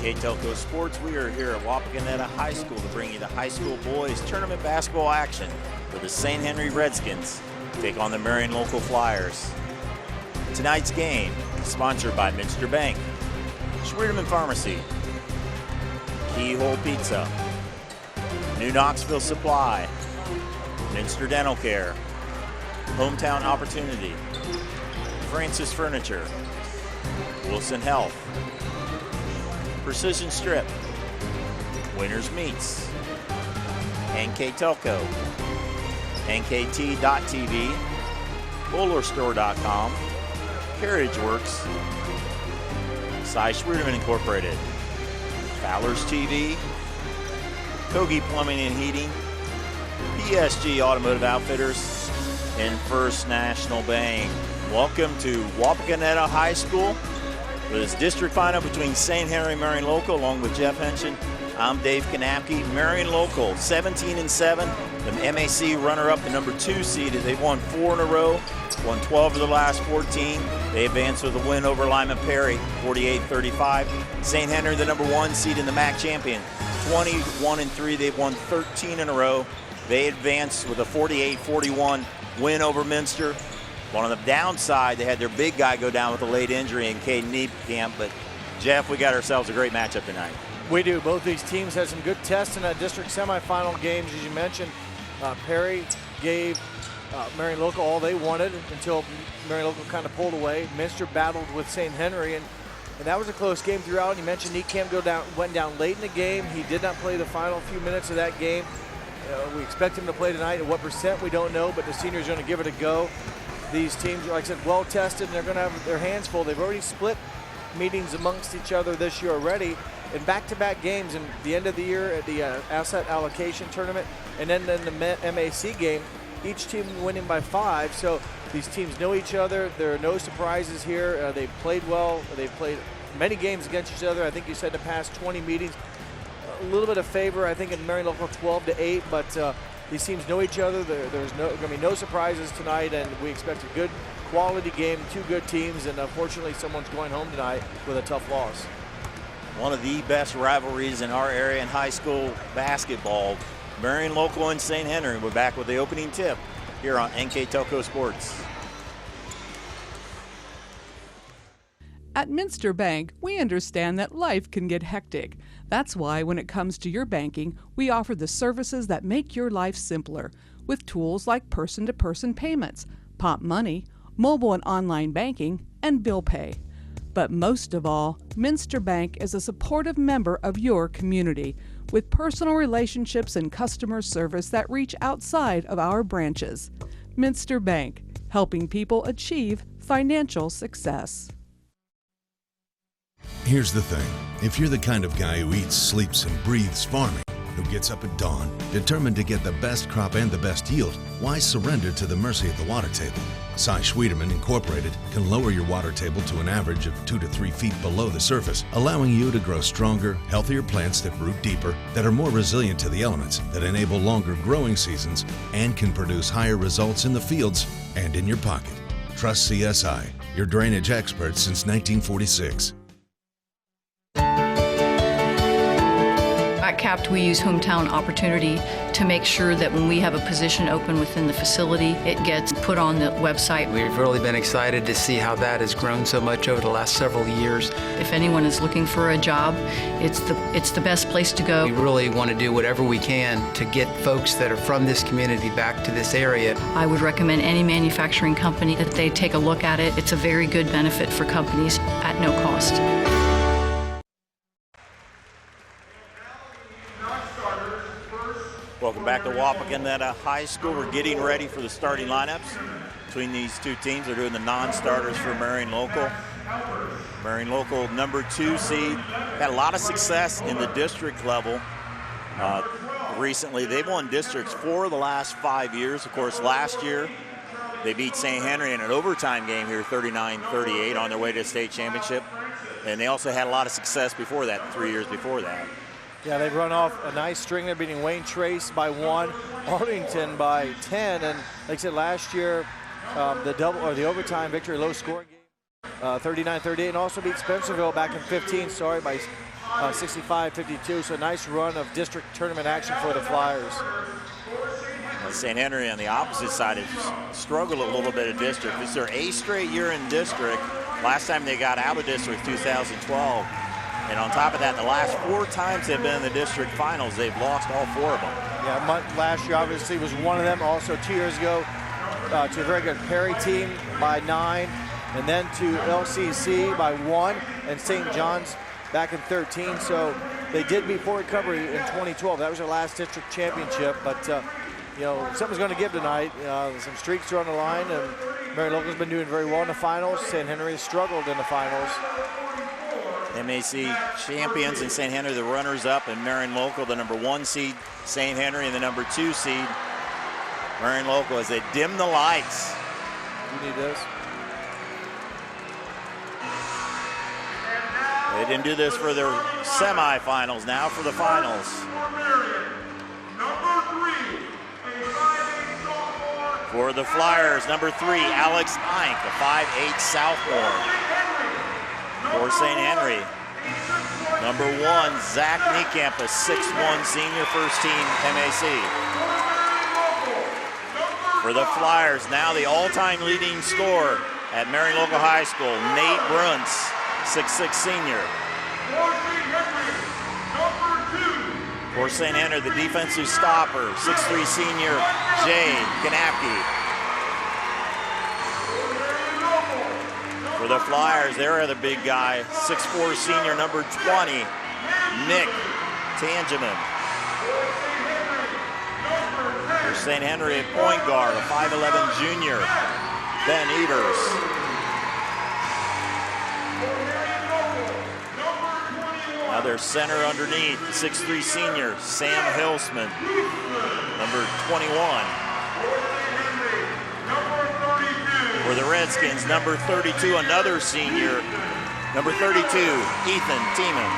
NKTelco Sports. We are here at Wapakoneta High School to bring you the high school boys tournament basketball action for the St. Henry Redskins take on the Marion local Flyers. Tonight's game is sponsored by Minster Bank, Schwierdeman Pharmacy, Keyhole Pizza, New Knoxville Supply, Minster Dental Care, Hometown Opportunity, Francis Furniture, Wilson Health, Precision Strip, Winners Meats, NKTelco, NKT.TV, BowlerStore.com, Carriage Works, Cy Schwierdeman Incorporated, Fowler's TV, Kogi Plumbing and Heating, PSG Automotive Outfitters, and First National Bank. Welcome to Wapakoneta High School for this district final between St. Henry and Marion Local, along with Jeff Henshin. I'm Dave Kanapke. Marion Local, 17-7. The MAC runner-up, the number 2 seed. They've won 4 in a row, won 12 of the last 14. They advanced with a win over Lyman Perry, 48-35. St. Henry, the number 1 seed in the MAC champion, 21-3. They've won 13 in a row. They advanced with a 48-41 win over Minster. On the downside, they had their big guy go down with a late injury in Caden Niekamp. But, Jeff, we got ourselves a great matchup tonight. We do. Both these teams had some good tests in that district semifinal games, as you mentioned. Perry gave Marion Local all they wanted until Marion Local kind of pulled away. Minster battled with St. Henry, and that was a close game throughout. You mentioned Niekamp went down late in the game. He did not play the final few minutes of that game. We expect him to play tonight. At what percent, we don't know, but the senior's going to give it a go. These teams, like I said, well tested, and they're going to have their hands full. They've already split meetings amongst each other this year already in back-to-back games. In the end of the year at the asset allocation tournament, and then in the MAC game, each team winning by 5. So these teams know each other. There are no surprises here. They've played well. They've played many games against each other. I think you said in the past 20 meetings. A little bit of favor, I think, in Marion Local 12-8, but these teams know each other. There's going to be no surprises tonight, and we expect a good quality game, 2 good teams, and unfortunately someone's going home tonight with a tough loss. One of the best rivalries in our area in high school basketball, Marion Local and St. Henry. We're back with the opening tip here on NKTelco Sports. At Minster Bank, we understand that life can get hectic. That's why when it comes to your banking, we offer the services that make your life simpler with tools like person-to-person payments, Pop Money, mobile and online banking, and bill pay. But most of all, Minster Bank is a supportive member of your community with personal relationships and customer service that reach outside of our branches. Minster Bank, helping people achieve financial success. Here's the thing. If you're the kind of guy who eats, sleeps, and breathes farming, who gets up at dawn, determined to get the best crop and the best yield, why surrender to the mercy of the water table? Cy Schwierdeman Incorporated can lower your water table to an average of 2 to 3 feet below the surface, allowing you to grow stronger, healthier plants that root deeper, that are more resilient to the elements, that enable longer growing seasons, and can produce higher results in the fields and in your pocket. Trust CSI, your drainage experts since 1946. At CAPT, we use Hometown Opportunity to make sure that when we have a position open within the facility, it gets put on the website. We've really been excited to see how that has grown so much over the last several years. If anyone is looking for a job, it's the best place to go. We really want to do whatever we can to get folks that are from this community back to this area. I would recommend any manufacturing company that they take a look at it. It's a very good benefit for companies at no cost. Welcome back to Wapakoneta High School. We're getting ready for the starting lineups between these two teams. They're doing the non-starters for Marion Local. Marion Local, number 2 seed, had a lot of success in the district level recently. They've won districts 4 of the last 5 years. Of course, last year they beat St. Henry in an overtime game here, 39-38, on their way to the state championship. And they also had a lot of success before that, 3 years before that. Yeah, they've run off a nice string. They're beating Wayne Trace by 1, Arlington by 10, and like I said, last year, the overtime victory, low scoring game, 39-38, and also beat Spencerville back in 15, by 65-52. So nice run of district tournament action for the Flyers. St. Henry on the opposite side has struggled a little bit in district. It's their 8th straight year in district. Last time they got out of district, 2012. And on top of that, the last 4 times they've been in the district finals, they've lost all 4 of them. Yeah, last year obviously was one of them. Also 2 years ago to a very good Perry team by 9, and then to LCC by 1, and St. John's back in 13. So they did beat Fort Recovery in 2012. That was their last district championship, but you know, something's going to give tonight. Some streaks are on the line, and Marion Local's been doing very well in the finals. St. Henry has struggled in the finals. MAC champions in St. Henry, the runners-up, and Marion Local, the number 1 seed. St. Henry, and the number 2 seed. Marion Local, as they dim the lights. You need this. They didn't do this for their semifinals. Now for the finals. For the Flyers, number 3, Alex Eink, a 5'8" sophomore. For St. Henry, number 1, Zach Niekamp, a 6'1" senior, first team MAC. For the Flyers, now the all-time leading scorer at Marion Local High School, Nate Bruntz, 6'6" senior. For St. Henry, the defensive stopper, 6'3" senior, Jay Kanapke. For the Flyers, their other big guy, 6'4" senior, number 20, Nick Tangeman. For St. Henry at point guard, a 5'11" junior, Ben Evers. Now their center underneath, 6'3" senior, Sam Hilsman, number 21. For the Redskins, number 32, another senior, number 32, Ethan Tiemann.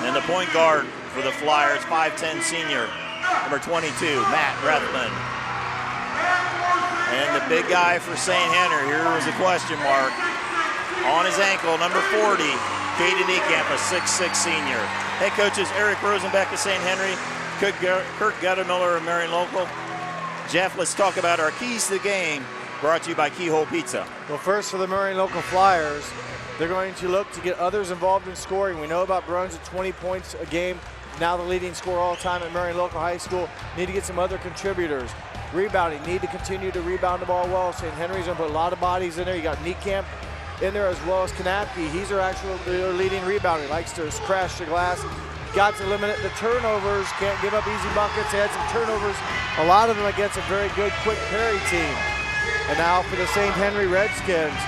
And the point guard for the Flyers, 5'10" senior, number 22, Matt Rethman. And the big guy for St. Henry, here was a question mark. On his ankle, number 40, Caden Niekamp, a 6'6" senior. Head coaches Eric Rosenbeck of St. Henry, Kurt Guttermiller of Marion Local. Jeff, let's talk about our keys to the game, brought to you by Keyhole Pizza. Well, first for the Marion Local Flyers, they're going to look to get others involved in scoring. We know about Bruns at 20 points a game, now the leading scorer all time at Marion Local High School. Need to get some other contributors. Rebounding, need to continue to rebound the ball well. St. Henry's going to put a lot of bodies in there. You got Niekamp in there as well as Kanapke. He's their actual leading rebounder. He likes to crash the glass. Got to limit the turnovers. Can't give up easy buckets. They had some turnovers, a lot of them against a very good quick Perry team. And now for the St. Henry Redskins,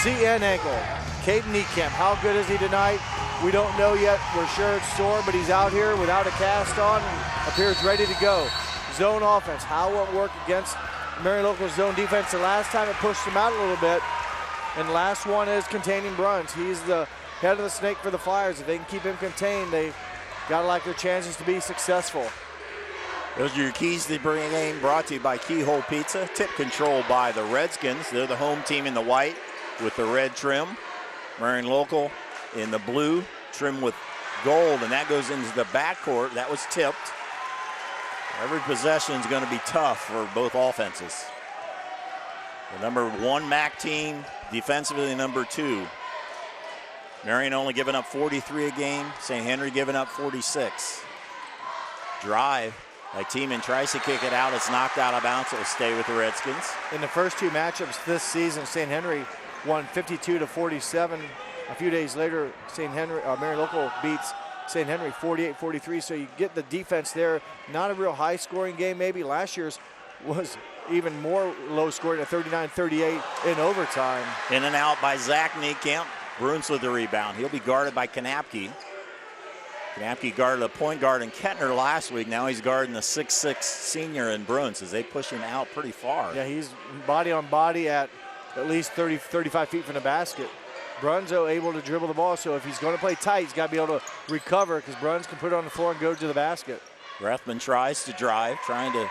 CN ankle, Caden Niekamp. How good is he tonight? We don't know yet. We're sure it's sore, but he's out here without a cast on and appears ready to go. Zone offense, how will it work against Marion Local's zone defense? The last time it pushed him out a little bit. And last one is containing Bruns. He's the head of the snake for the Flyers. If they can keep him contained, they gotta like their chances to be successful. Those are your keys to the game, brought to you by Keyhole Pizza. Tip control by the Redskins. They're the home team in the white with the red trim. Marion Local in the blue, trim with gold, and that goes into the backcourt. That was tipped. Every possession is going to be tough for both offenses. The number 1 MAC team, defensively number 2. Marion only giving up 43 a game. St. Henry giving up 46. Drive by Tiemann, tries to kick it out. It's knocked out of bounds. It will stay with the Redskins. In the first 2 matchups this season, St. Henry won 52-47. A few days later, Marion Local beats St. Henry 48-43. So you get the defense there. Not a real high-scoring game. Maybe last year's was even more low-scoring at 39-38 in overtime. In and out by Zach Niekamp. Bruns with the rebound. He'll be guarded by Kanapke. Kanapke guarded a point guard in Kettner last week. Now he's guarding the 6'6" senior in Bruns as they push him out pretty far. Yeah, he's body on body at least 30, 35 feet from the basket. Brunzo able to dribble the ball, so if he's going to play tight, he's got to be able to recover because Bruns can put it on the floor and go to the basket. Rethman tries to drive, trying to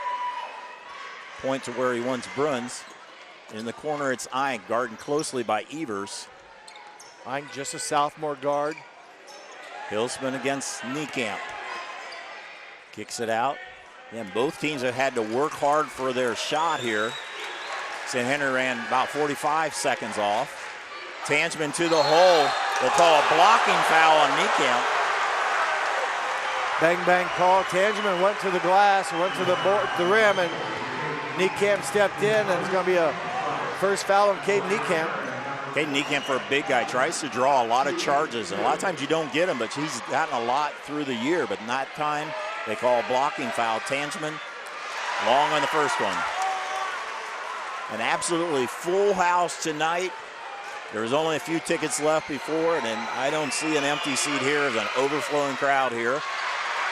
point to where he wants Bruns. In the corner, it's Eink, guarded closely by Evers. Ike, just a sophomore guard. Hilsman against Niekamp. Kicks it out. And both teams have had to work hard for their shot here. St. Henry ran about 45 seconds off. Tangeman to the hole. They'll call a blocking foul on Niekamp. Bang, bang call. Tangeman went to the glass, went to the rim, and Niekamp stepped in, and it's going to be a first foul on Caden Niekamp. Caden Niekamp, for a big guy, tries to draw a lot of charges, and a lot of times you don't get him, but he's gotten a lot through the year. But in that time, they call a blocking foul. Tangeman long on the first one. An absolutely full house tonight. There's only a few tickets left before, and I don't see an empty seat here. There's an overflowing crowd here.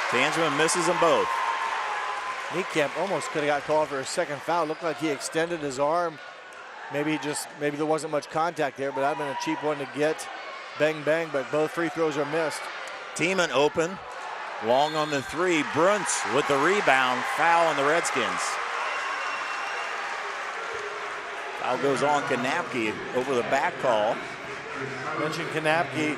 Tangeman misses them both. Niekamp almost could have got called for a second foul. Looked like he extended his arm. Maybe there wasn't much contact there, but that'd been a cheap one to get. Bang, bang, but both free throws are missed. Tiemann open. Long on the three. Bruntz with the rebound. Foul on the Redskins. Foul goes on Kanapke over the back call. Mentioned Kanapke,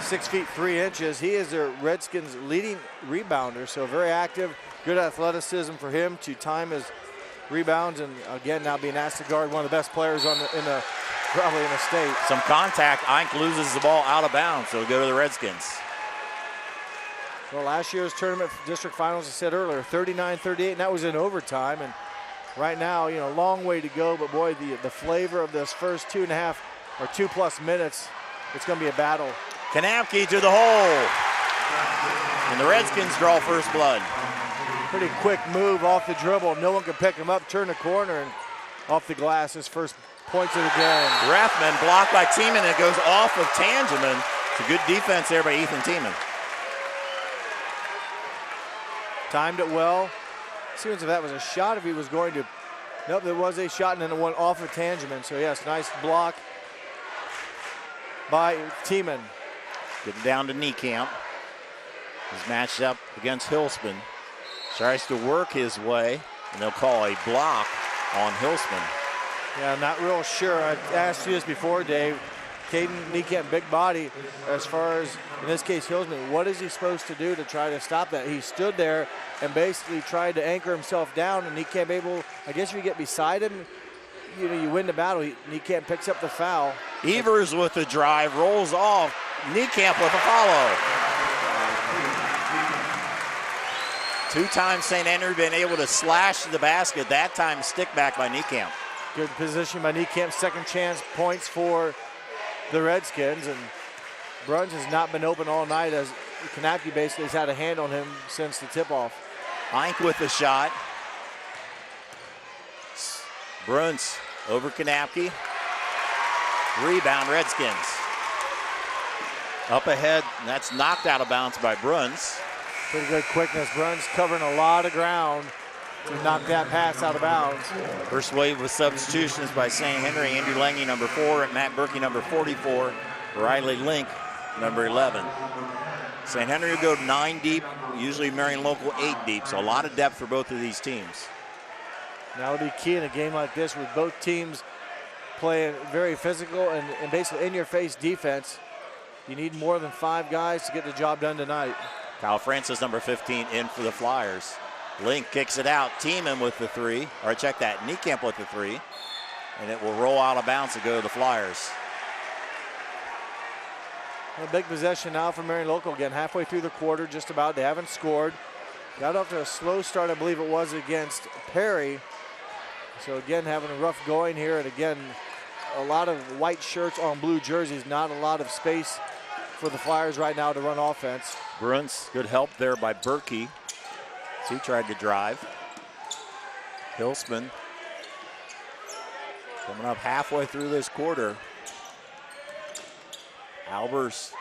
6 feet 3 inches. He is their Redskins' leading rebounder, so very active, good athleticism for him to time his rebounds, and again now being asked to guard one of the best players probably in the state. Some contact. Ike loses the ball out of bounds, so it'll go to the Redskins. Well, last year's tournament district finals, I said earlier, 39-38, and that was in overtime. And right now, long way to go, but boy, the flavor of this first 2.5 or 2+ minutes, it's going to be a battle. Kanapke to the hole. And the Redskins draw first blood. Pretty quick move off the dribble. No one can pick him up, turn the corner, and off the glass, his first points of the game. Rathman blocked by Tiemann, and it goes off of Tangeman. It's a good defense there by Ethan Tiemann. Timed it well. Seems if that was a shot, if he was going to. Nope, there was a shot, and then it went off of Tangeman. So, yes, nice block by Tiemann. Getting down to Niekamp. He's matched up against Hilsman. Tries to work his way, and they'll call a block on Hilsman. Yeah, I'm not real sure. I asked you this before, Dave. Caden Niekamp, big body, as far as, in this case, Hilsman, what is he supposed to do to try to stop that? He stood there and basically tried to anchor himself down, and Niekamp able, I guess if you get beside him, you win the battle. Niekamp picks up the foul. Evers with the drive, rolls off. Niekamp with a follow. 2 times St. Henry been able to slash the basket. That time stick back by Niekamp. Good position by Niekamp. Second chance points for the Redskins, and Bruns has not been open all night as Kanapke basically has had a hand on him since the tip-off. Ike with the shot. Bruns over Kanapke. Rebound Redskins. Up ahead, and that's knocked out of bounds by Bruns. Pretty good quickness. Bruns covering a lot of ground to knock that pass out of bounds. First wave with substitutions by St. Henry. Andrew Lange, number 4, and Matt Berkey, number 44. Riley Link, number 11. St. Henry will go 9 deep, usually Marion Local 8 deep, so a lot of depth for both of these teams. Now it'll be key in a game like this with both teams playing very physical and basically in-your-face defense. You need more than 5 guys to get the job done tonight. Kyle Francis, number 15, in for the Flyers. Link kicks it out. Tiemann with the 3, or check that, Niekamp with the 3, and it will roll out of bounds to go to the Flyers. A big possession now for Marion Local again, halfway through the quarter, just about. They haven't scored. Got off to a slow start, I believe it was, against Perry. So again, having a rough going here, and again, a lot of white shirts on blue jerseys, not a lot of space for the Flyers right now to run offense. Bruns, good help there by Berkey. He tried to drive. Hilsman coming up halfway through this quarter. Albers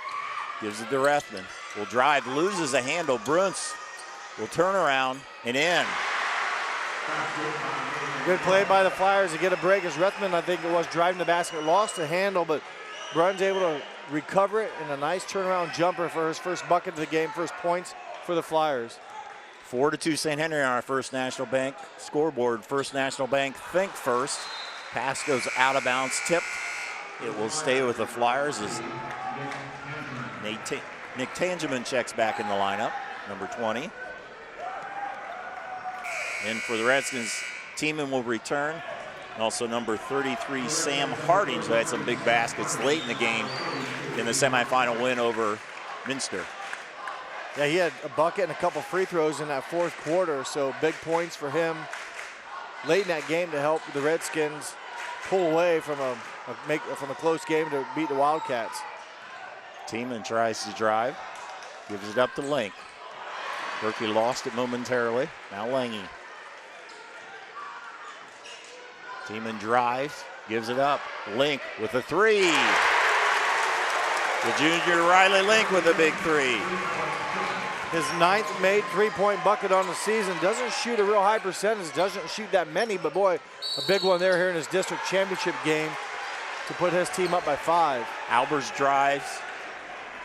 gives it to Rathman. Will drive, loses a handle. Bruns will turn around and in. Good play by the Flyers to get a break as Rathman, I think it was, driving the basket, lost the handle, but Bruns able to recover it, and a nice turnaround jumper for his first bucket of the game, first points for the Flyers. 4-2 St. Henry on our First National Bank scoreboard. First National Bank think first. Pass goes out of bounds, tipped It will stay with the Flyers as Nick Tangeman checks back in the lineup, number 20. And for the Redskins, Tiemann will return. And also number 33, Sam Harding, who had some big baskets late in the game in the semifinal win over Minster. Yeah, he had a bucket and a couple free throws in that fourth quarter, so big points for him late in that game to help the Redskins pull away from a close game to beat the Wildcats. Tiemann tries to drive, gives it up to Link. Berkey lost it momentarily. Now Lange. Tiemann drives, gives it up. Link with a three. The junior Riley Link with a big three. His 9th made three-point bucket on the season. Doesn't shoot a real high percentage, doesn't shoot that many, but boy, a big one there here in his district championship game to put his team up by 5. Albers drives,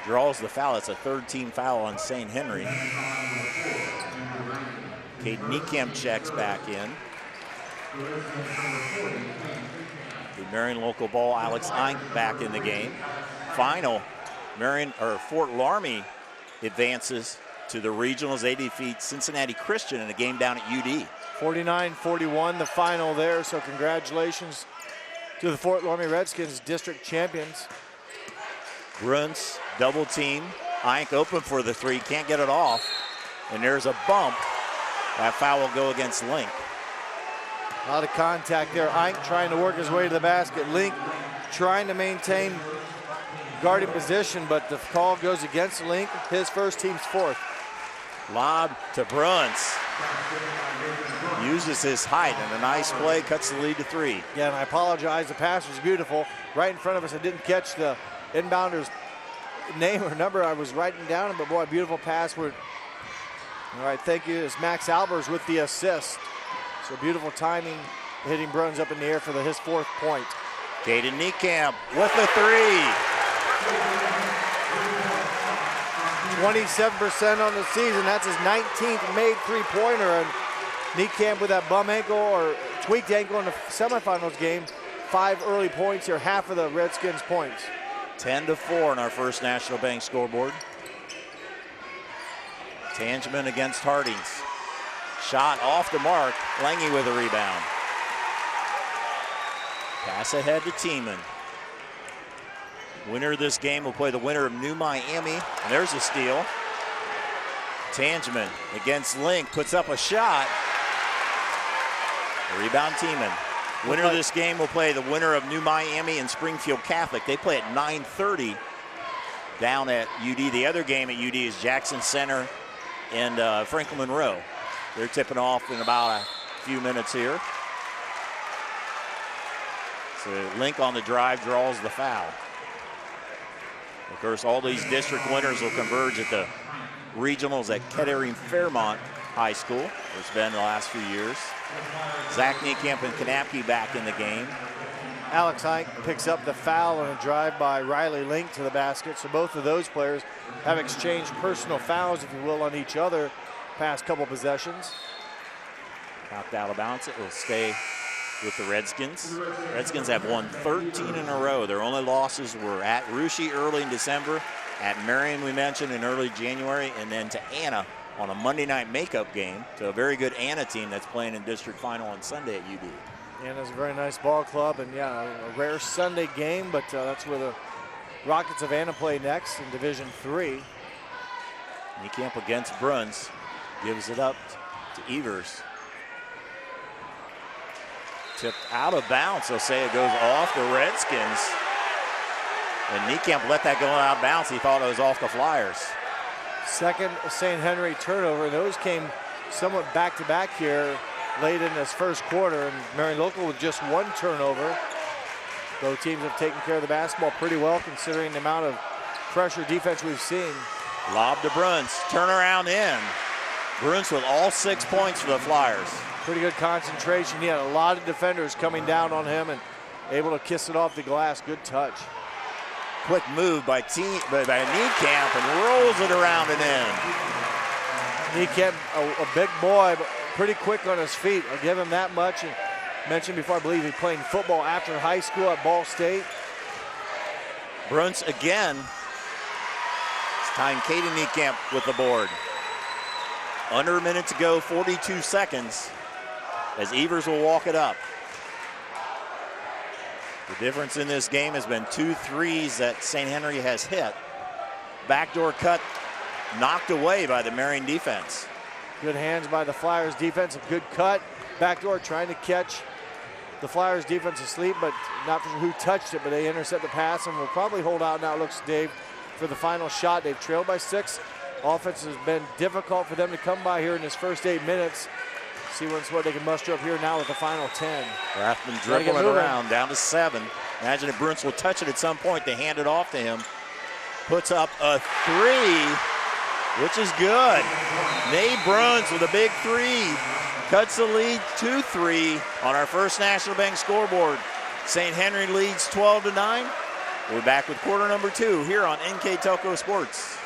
draws the foul. It's a third-team foul on St. Henry. Caden Niekamp checks back in. The Marion local ball, Alex Eink back in the game. Final, Fort Laramie advances to the regionals. They defeat Cincinnati Christian in a game down at UD. 49-41 the final there, so congratulations to the Fort Laramie Redskins, district champions. Bruns double team. Eink open for the three, can't get it off. And there's a bump. That foul will go against Link. A lot of contact there. Eink trying to work his way to the basket. Link trying to maintain guarding position, but the call goes against Link, his first, team's 4th. Lob to Bruns. Uses his height, and a nice play, cuts the lead to 3. Yeah, and I apologize, the pass was beautiful. Right in front of us, I didn't catch the inbounder's name or number. I was writing down, but boy, beautiful pass. All right, thank you. It's Max Albers with the assist. So beautiful timing, hitting Bruns up in the air for his 4th point. Caden Niekamp with the 3. 27% on the season. That's his 19th made three-pointer. And Niekamp with that bum ankle or tweaked ankle in the semifinals game. 5 early points here, half of the Redskins' points. 10-4 in our first National Bank scoreboard. Tangeman against Hardings. Shot off the mark. Lange with a rebound. Pass ahead to Tiemann. Winner of this game will play the winner of New Miami. And there's a steal. Tangeman against Link, puts up a shot. Rebound Tiemann. Winner of this game will play the winner of New Miami and Springfield Catholic. They play at 9:30 down at UD. The other game at UD is Jackson Center and Franklin Monroe. They're tipping off in about a few minutes here. So Link on the drive draws the foul. Of course, all these district winners will converge at the regionals at Kettering Fairmont High School. It's been the last few years. Zach Niekamp and Kanapke back in the game. Alex Eink picks up the foul on a drive by Riley Link to the basket. So both of those players have exchanged personal fouls, if you will, on each other past couple possessions. Knocked out of bounds. It will stay with the Redskins. Redskins have won 13 in a row. Their only losses were at Russia early in December, at Marion we mentioned in early January, and then to Anna on a Monday night makeup game to a very good Anna team that's playing in district final on Sunday at UD. Anna's a very nice ball club, and yeah, a rare Sunday game, but that's where the Rockets of Anna play next in Division III. Niekamp against Bruns, gives it up to Evers. Tipped out of bounds, they'll say it goes off the Redskins. And Niekamp let that go out of bounds. He thought it was off the Flyers. Second St. Henry turnover. Those came somewhat back-to-back here late in this first quarter. And Marion Local with just 1 turnover. Both teams have taken care of the basketball pretty well considering the amount of pressure defense we've seen. Lob to Bruns, turnaround in. Bruns with all 6 points for the Flyers. Pretty good concentration. He had a lot of defenders coming down on him and able to kiss it off the glass. Good touch. Quick move by Niekamp and rolls it around and in. Niekamp, a big boy, but pretty quick on his feet. I'll give him that much. And mentioned before, I believe he's playing football after high school at Ball State. Bruns again. It's time Katie Niekamp with the board. Under a minute to go, 42 seconds, as Evers will walk it up. The difference in this game has been 2 threes that St. Henry has hit. Backdoor cut knocked away by the Marion defense. Good hands by the Flyers defense, a good cut. Backdoor trying to catch the Flyers defense asleep, but not for who touched it, but they intercept the pass and will probably hold out now, it looks, Dave, for the final shot. They've trailed by 6. Offense has been difficult for them to come by here in this first 8 minutes. See what they can muster up here now with the final 10. Rathman dribbling it around, down to 7. Imagine if Bruns will touch it at some point. They hand it off to him. Puts up a 3, which is good. Nate Bruns with a big 3. Cuts the lead 2-3 on our First National Bank scoreboard. St. Henry leads 12-9. We're back with quarter number 2 here on NKTelco Sports.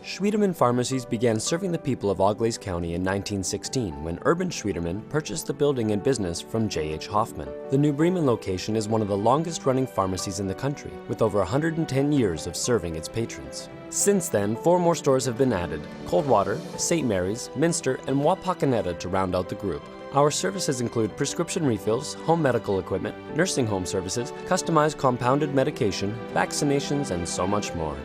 Schwiedemann Pharmacies began serving the people of Auglaize County in 1916 when Urban Schwiedemann purchased the building and business from J.H. Hoffman. The New Bremen location is one of the longest-running pharmacies in the country, with over 110 years of serving its patrons. Since then, 4 more stores have been added: Coldwater, St. Mary's, Minster, and Wapakoneta to round out the group. Our services include prescription refills, home medical equipment, nursing home services, customized compounded medication, vaccinations, and so much more.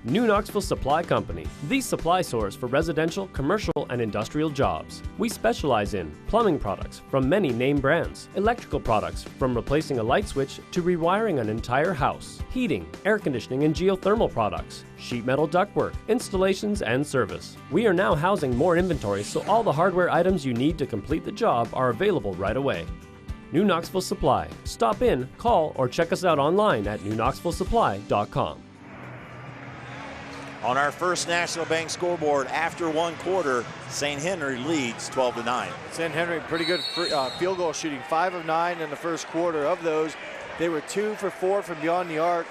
New Knoxville Supply Company, the supply source for residential, commercial, and industrial jobs. We specialize in plumbing products from many name brands, electrical products from replacing a light switch to rewiring an entire house, heating, air conditioning, and geothermal products, sheet metal ductwork, installations, and service. We are now housing more inventory, so all the hardware items you need to complete the job are available right away. New Knoxville Supply. Stop in, call, or check us out online at newknoxvillesupply.com. On our First National Bank scoreboard, after 1 quarter, St. Henry leads 12-9. St. Henry, pretty good field goal shooting, 5 of 9 in the first quarter. Of those, they were 2 for 4 from beyond the arc.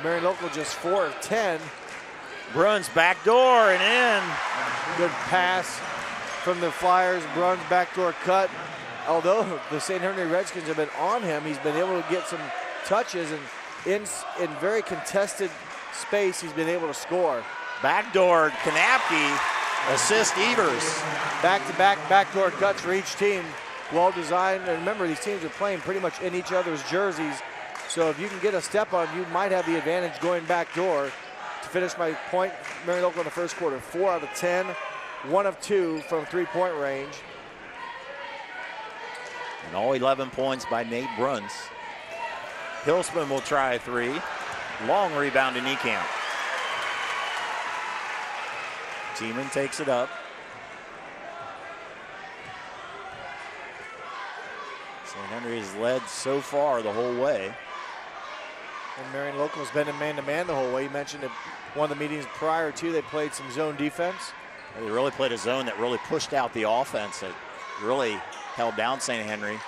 Marion Local just 4 of 10. Bruns backdoor and in. Good pass from the Flyers. Bruns backdoor cut. Although the St. Henry Redskins have been on him, he's been able to get some touches, and in very contested space, he's been able to score. Backdoor, Kanapke, assist Evers. Back-to-back backdoor cuts for each team. Well designed, and remember, these teams are playing pretty much in each other's jerseys, so if you can get a step on, you might have the advantage going backdoor. To finish my point, Marion Local in the first quarter, 4 out of 10, 1 of 2 from three-point range. And all 11 points by Nate Bruns. Hilsman will try a 3. Long rebound to Niekamp. Tiemann takes it up. St. Henry has led so far the whole way. And Marion Local has been in man-to-man the whole way. You mentioned at one of the meetings prior to, they played some zone defense. They really played a zone that really pushed out the offense. That really held down St. Henry.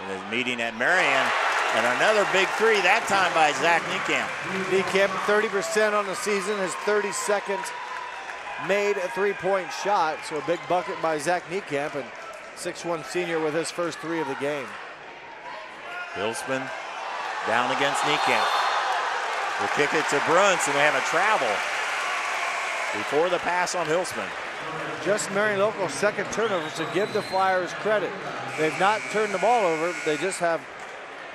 In his meeting at Marion. And another big 3, that time by Zach Niekamp. Niekamp, 30% on the season, his 32nd made a three-point shot. So a big bucket by Zach Niekamp, and 6'1" senior with his first 3 of the game. Hilsman down against Niekamp. We'll kick it to Bruns, and we have a travel before the pass on Hilsman. Just Marion Local's second turnover, so give the Flyers credit. They've not turned the ball over. They just have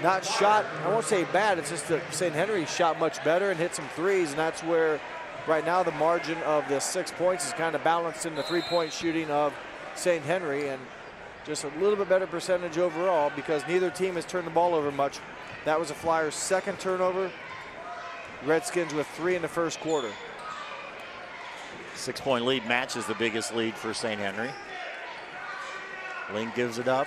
not shot, I won't say bad, it's just that St. Henry shot much better and hit some threes, and that's where right now the margin of the 6 points is kind of balanced in the three-point shooting of St. Henry, and just a little bit better percentage overall because neither team has turned the ball over much. That was the Flyers' second turnover. Redskins with 3 in the first quarter. 6-point lead matches the biggest lead for St. Henry. Link gives it up.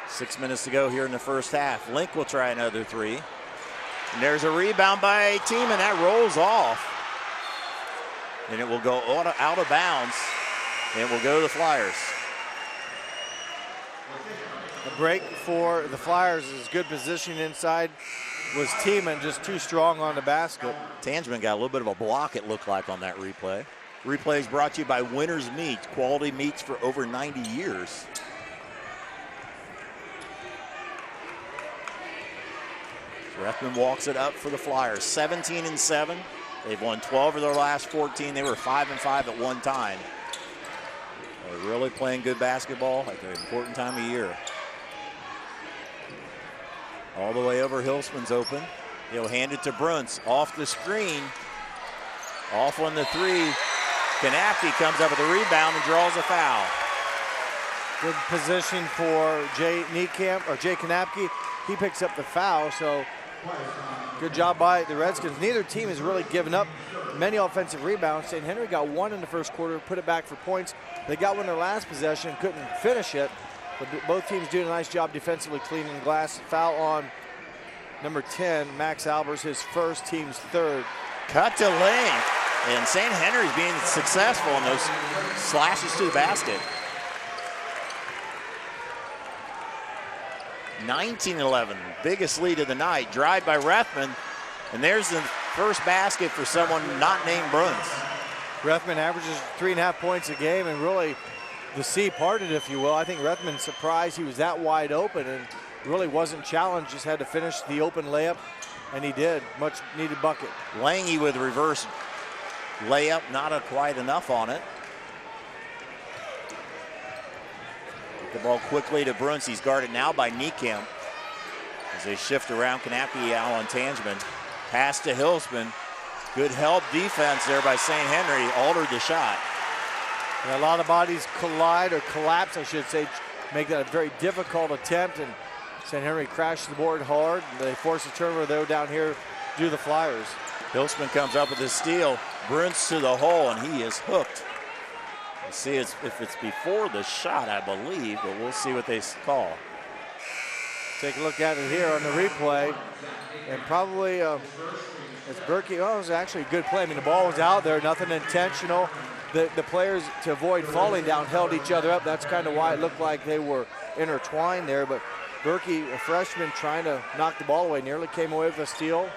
6 minutes to go here in the first half. Link will try another 3. And there's a rebound by a team, and that rolls off. And it will go out of bounds, and it will go to the Flyers. The break for the Flyers is good positioning inside. Was Tiemann just too strong on the basket. Tangeman got a little bit of a block, it looked like, on that replay. Replay is brought to you by Winners Meat, quality meats for over 90 years. Rethman walks it up for the Flyers, 17-7. They've won 12 of their last 14. They were 5-5 at one time. They're really playing good basketball at an important time of year. All the way over, Hilsman's open. He'll hand it to Bruns, off the screen. Off on the three. Kanapke comes up with a rebound and draws a foul. Good position for Jay Kanapke. He picks up the foul, so good job by the Redskins. Neither team has really given up many offensive rebounds. St. Henry got one in the first quarter, put it back for points. They got one in their last possession, couldn't finish it. But both teams doing a nice job defensively cleaning the glass. Foul on number 10, Max Albers, his first, team's third. Cut to lane, and St. Henry's being successful in those slashes to the basket. 19-11, biggest lead of the night. Drive by Rethman, and there's the first basket for someone not named Bruns. Rethman averages 3.5 points a game, and really the sea parted, if you will. I think Rethman surprised he was that wide open and really wasn't challenged, just had to finish the open layup, and he did. Much needed bucket. Lange with reverse layup, not quite enough on it. Get the ball quickly to Bruns. He's guarded now by Niekamp. As they shift around, Kanapke out on Tangeman. Pass to Hilsman. Good help defense there by St. Henry. Altered the shot. And a lot of bodies collide, or collapse, I should say, make that a very difficult attempt, and St. Henry crashed the board hard. They force a turnover, though, down here do the Flyers. Hilsman comes up with a steal. Bruns to the hole, and he is hooked. We'll see if it's before the shot, I believe, but we'll see what they call. Take a look at it here on the replay, and probably it's Berkey. Oh, it was actually a good play. I mean, the ball was out there, nothing intentional. The players, to avoid falling down, held each other up. That's kind of why it looked like they were intertwined there. But Berkey, a freshman, trying to knock the ball away, nearly came away with a steal.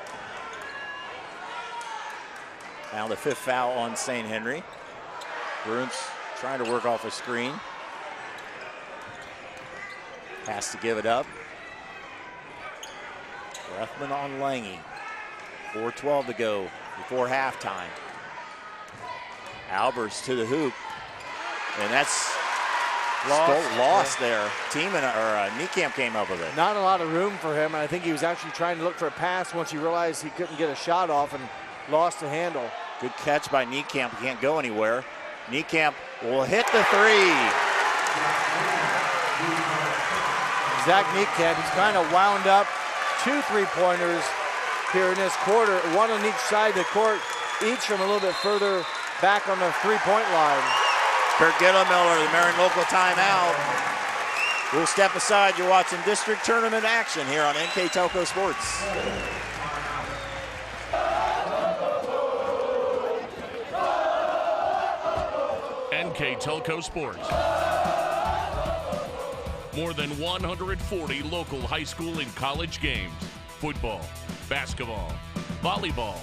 Now the fifth foul on St. Henry. Bruns trying to work off a screen. Has to give it up. Rethman on Lange. 4:12 to go before halftime. Albers to the hoop, and that's lost there. Niekamp came up with it. Not a lot of room for him, and I think he was actually trying to look for a pass once he realized he couldn't get a shot off and lost the handle. Good catch by Niekamp. He can't go anywhere. Niekamp will hit the three. Zach Niekamp, he's kind of wound up. 2 3-pointers here in this quarter, one on each side of the court, each from a little bit further back on the 3-point line. Kurt Gittelmiller, the Marion local timeout. We'll step aside. You're watching district tournament action here on NKTelco Sports. NKTelco Sports. More than 140 local high school and college games. Football, basketball, volleyball,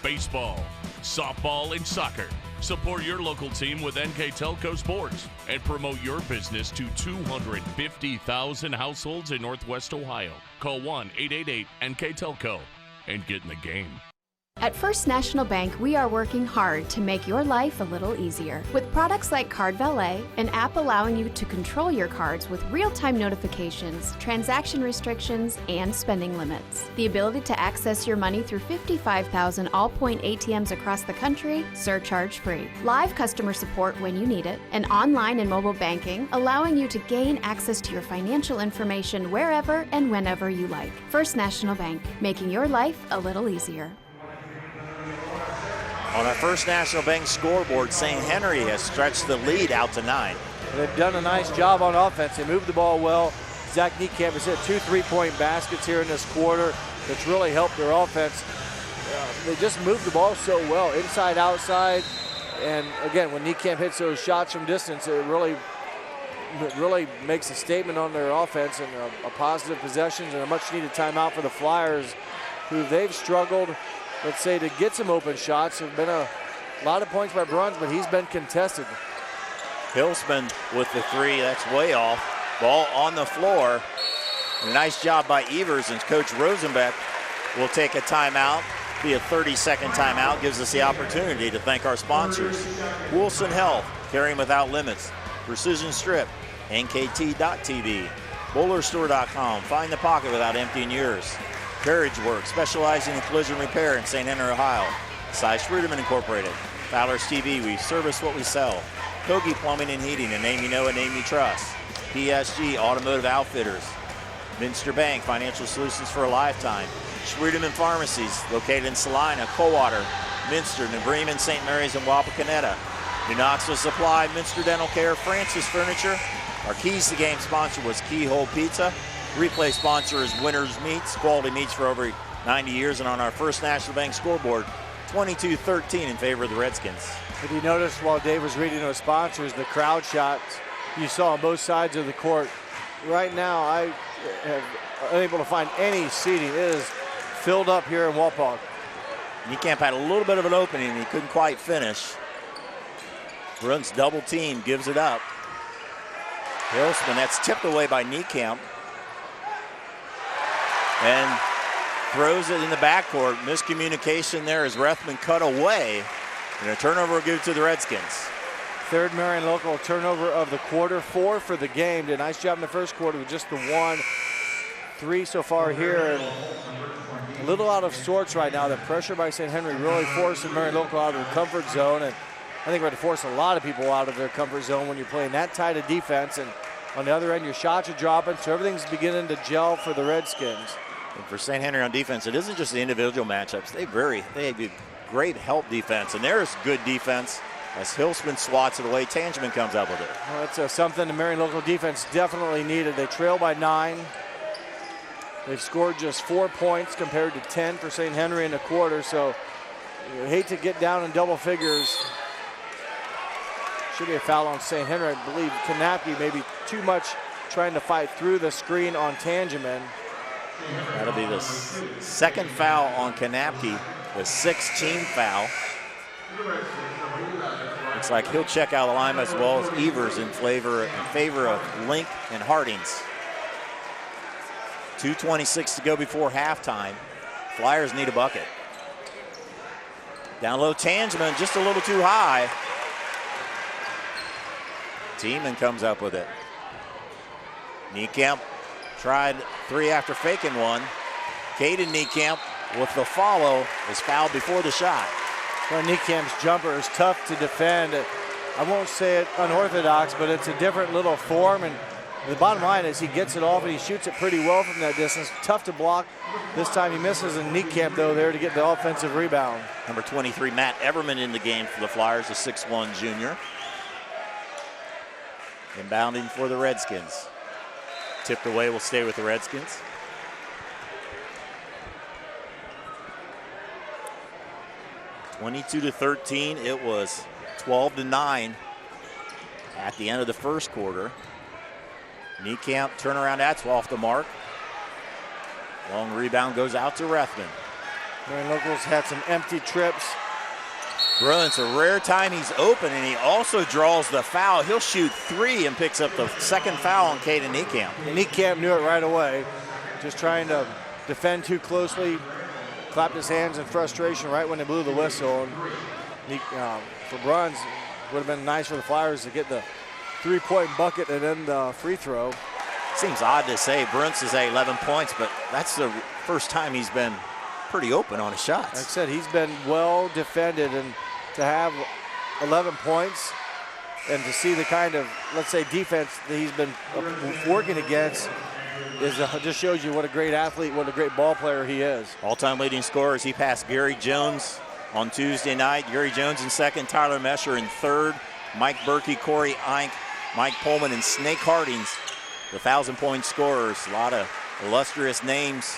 baseball, softball, and soccer. Support your local team with NKTelco Sports and promote your business to 250,000 households in Northwest Ohio. Call 1-888-NKTelco and get in the game. At First National Bank, we are working hard to make your life a little easier. With products like Card Valet, an app allowing you to control your cards with real-time notifications, transaction restrictions, and spending limits. The ability to access your money through 55,000 all-point ATMs across the country, surcharge-free. Live customer support when you need it, and online and mobile banking, allowing you to gain access to your financial information wherever and whenever you like. First National Bank, making your life a little easier. On our First National Bank scoreboard, St. Henry has stretched the lead out to 9. They've done a nice job on offense. They moved the ball well. Zach Niekamp has hit 2 3-point baskets here in this quarter. That's really helped their offense. They just moved the ball so well, inside, outside. And again, when Niekamp hits those shots from distance, it really makes a statement on their offense, and a positive possessions and a much needed timeout for the Flyers, who they've struggled, let's say, to get some open shots. Have been a A lot of points by Bruns, but he's been contested. Hilsman with the three, that's way off. Ball on the floor. A nice job by Evers, and Coach Rosenbeck will take a timeout. Be a 30-second timeout, gives us the opportunity to thank our sponsors. Wilson Health, caring without limits. Precision Strip, NKT.TV. BowlerStore.com, find the pocket without emptying yours. Carriage Works, specializing in collision repair in St. Henry, Ohio. Cy Schruderman Incorporated. Fowler's TV, we service what we sell. Kogi Plumbing and Heating, a name you know, a name you trust. PSG Automotive Outfitters. Minster Bank, financial solutions for a lifetime. Schruderman Pharmacies, located in Salina, Coldwater, Minster, New Bremen, St. Mary's, and Wapakoneta. New Knoxville Supply, Minster Dental Care, Francis Furniture. Our Keys to Game sponsor was Keyhole Pizza. Replay sponsor is Winners Meats, quality meats for over 90 years, and on our First National Bank scoreboard, 22-13 in favor of the Redskins. If you noticed while Dave was reading those sponsors, the crowd shots you saw on both sides of the court. Right now, I have unable to find any seating. It is filled up here in Walpock. Niekamp had a little bit of an opening, and he couldn't quite finish. Bruns double team, gives it up. Hilsman, that's tipped away by Niekamp. And throws it in the backcourt. Miscommunication there as Rethman cut away. And a turnover will give it to the Redskins. Third Marion local turnover of the quarter, 4 for the game. Did a nice job in the first quarter with just the 1. 3 so far here. A little out of sorts right now. The pressure by St. Henry really forcing Marion local out of their comfort zone. And I think we're going to force a lot of people out of their comfort zone when you're playing that tight of defense. And on the other end, your shots are dropping, so everything's beginning to gel for the Redskins. And for St. Henry on defense, it isn't just the individual matchups. They have great help defense, and there's good defense as Hilsman swats it away. Tangeman comes up with it. Well, that's something the Marion local defense definitely needed. They trail by 9. They've scored just 4 points compared to 10 for St. Henry in a quarter, so you hate to get down in double figures. Should be a foul on St. Henry. I believe Kanapke maybe too much trying to fight through the screen on Tangeman. That'll be the second foul on Kanapke, the 6th team foul. Looks like he'll check out of the line as well as Evers in favor of Link and Hardings. 2:26 to go before halftime. Flyers need a bucket. Down low, Tangeman just a little too high. Tiemann comes up with it. Niekamp tried 3 after faking 1. Caden Niekamp with the follow is fouled before the shot. Well, Niekamp's jumper is tough to defend. I won't say it unorthodox, but it's a different little form. And the bottom line is he gets it off and he shoots it pretty well from that distance. Tough to block. This time he misses, and Niekamp, though, there to get the offensive rebound. Number 23, Matt Everman in the game for the Flyers, a 6'1 junior. Inbounding for the Redskins. Tipped away, will stay with the Redskins. (22-13). It was 12-9 at the end of the first quarter. Niekamp turnaround, that's off the mark. Long rebound goes out to Rethman. Marion locals had some empty trips. Bruns, a rare time he's open, and he also draws the foul. He'll shoot 3 and picks up the second foul on Caden Niekamp. Niekamp knew it right away. Just trying to defend too closely. Clapped his hands in frustration right when they blew the whistle. And for Bruns, it would have been nice for the Flyers to get the 3-point bucket and then the free throw. Seems odd to say Bruns has had 11 points, but that's the first time he's been pretty open on his shots. Like I said, he's been well defended, and to have 11 points and to see the kind of, let's say, defense that he's been working against just shows you what a great athlete, what a great ball player he is. All-time leading scorers, he passed Gary Jones on Tuesday night. Gary Jones in second, Tyler Mesher in third, Mike Berkey, Corey Eink, Mike Pullman, and Snake Hardings, the 1,000-point scorers. A lot of illustrious names.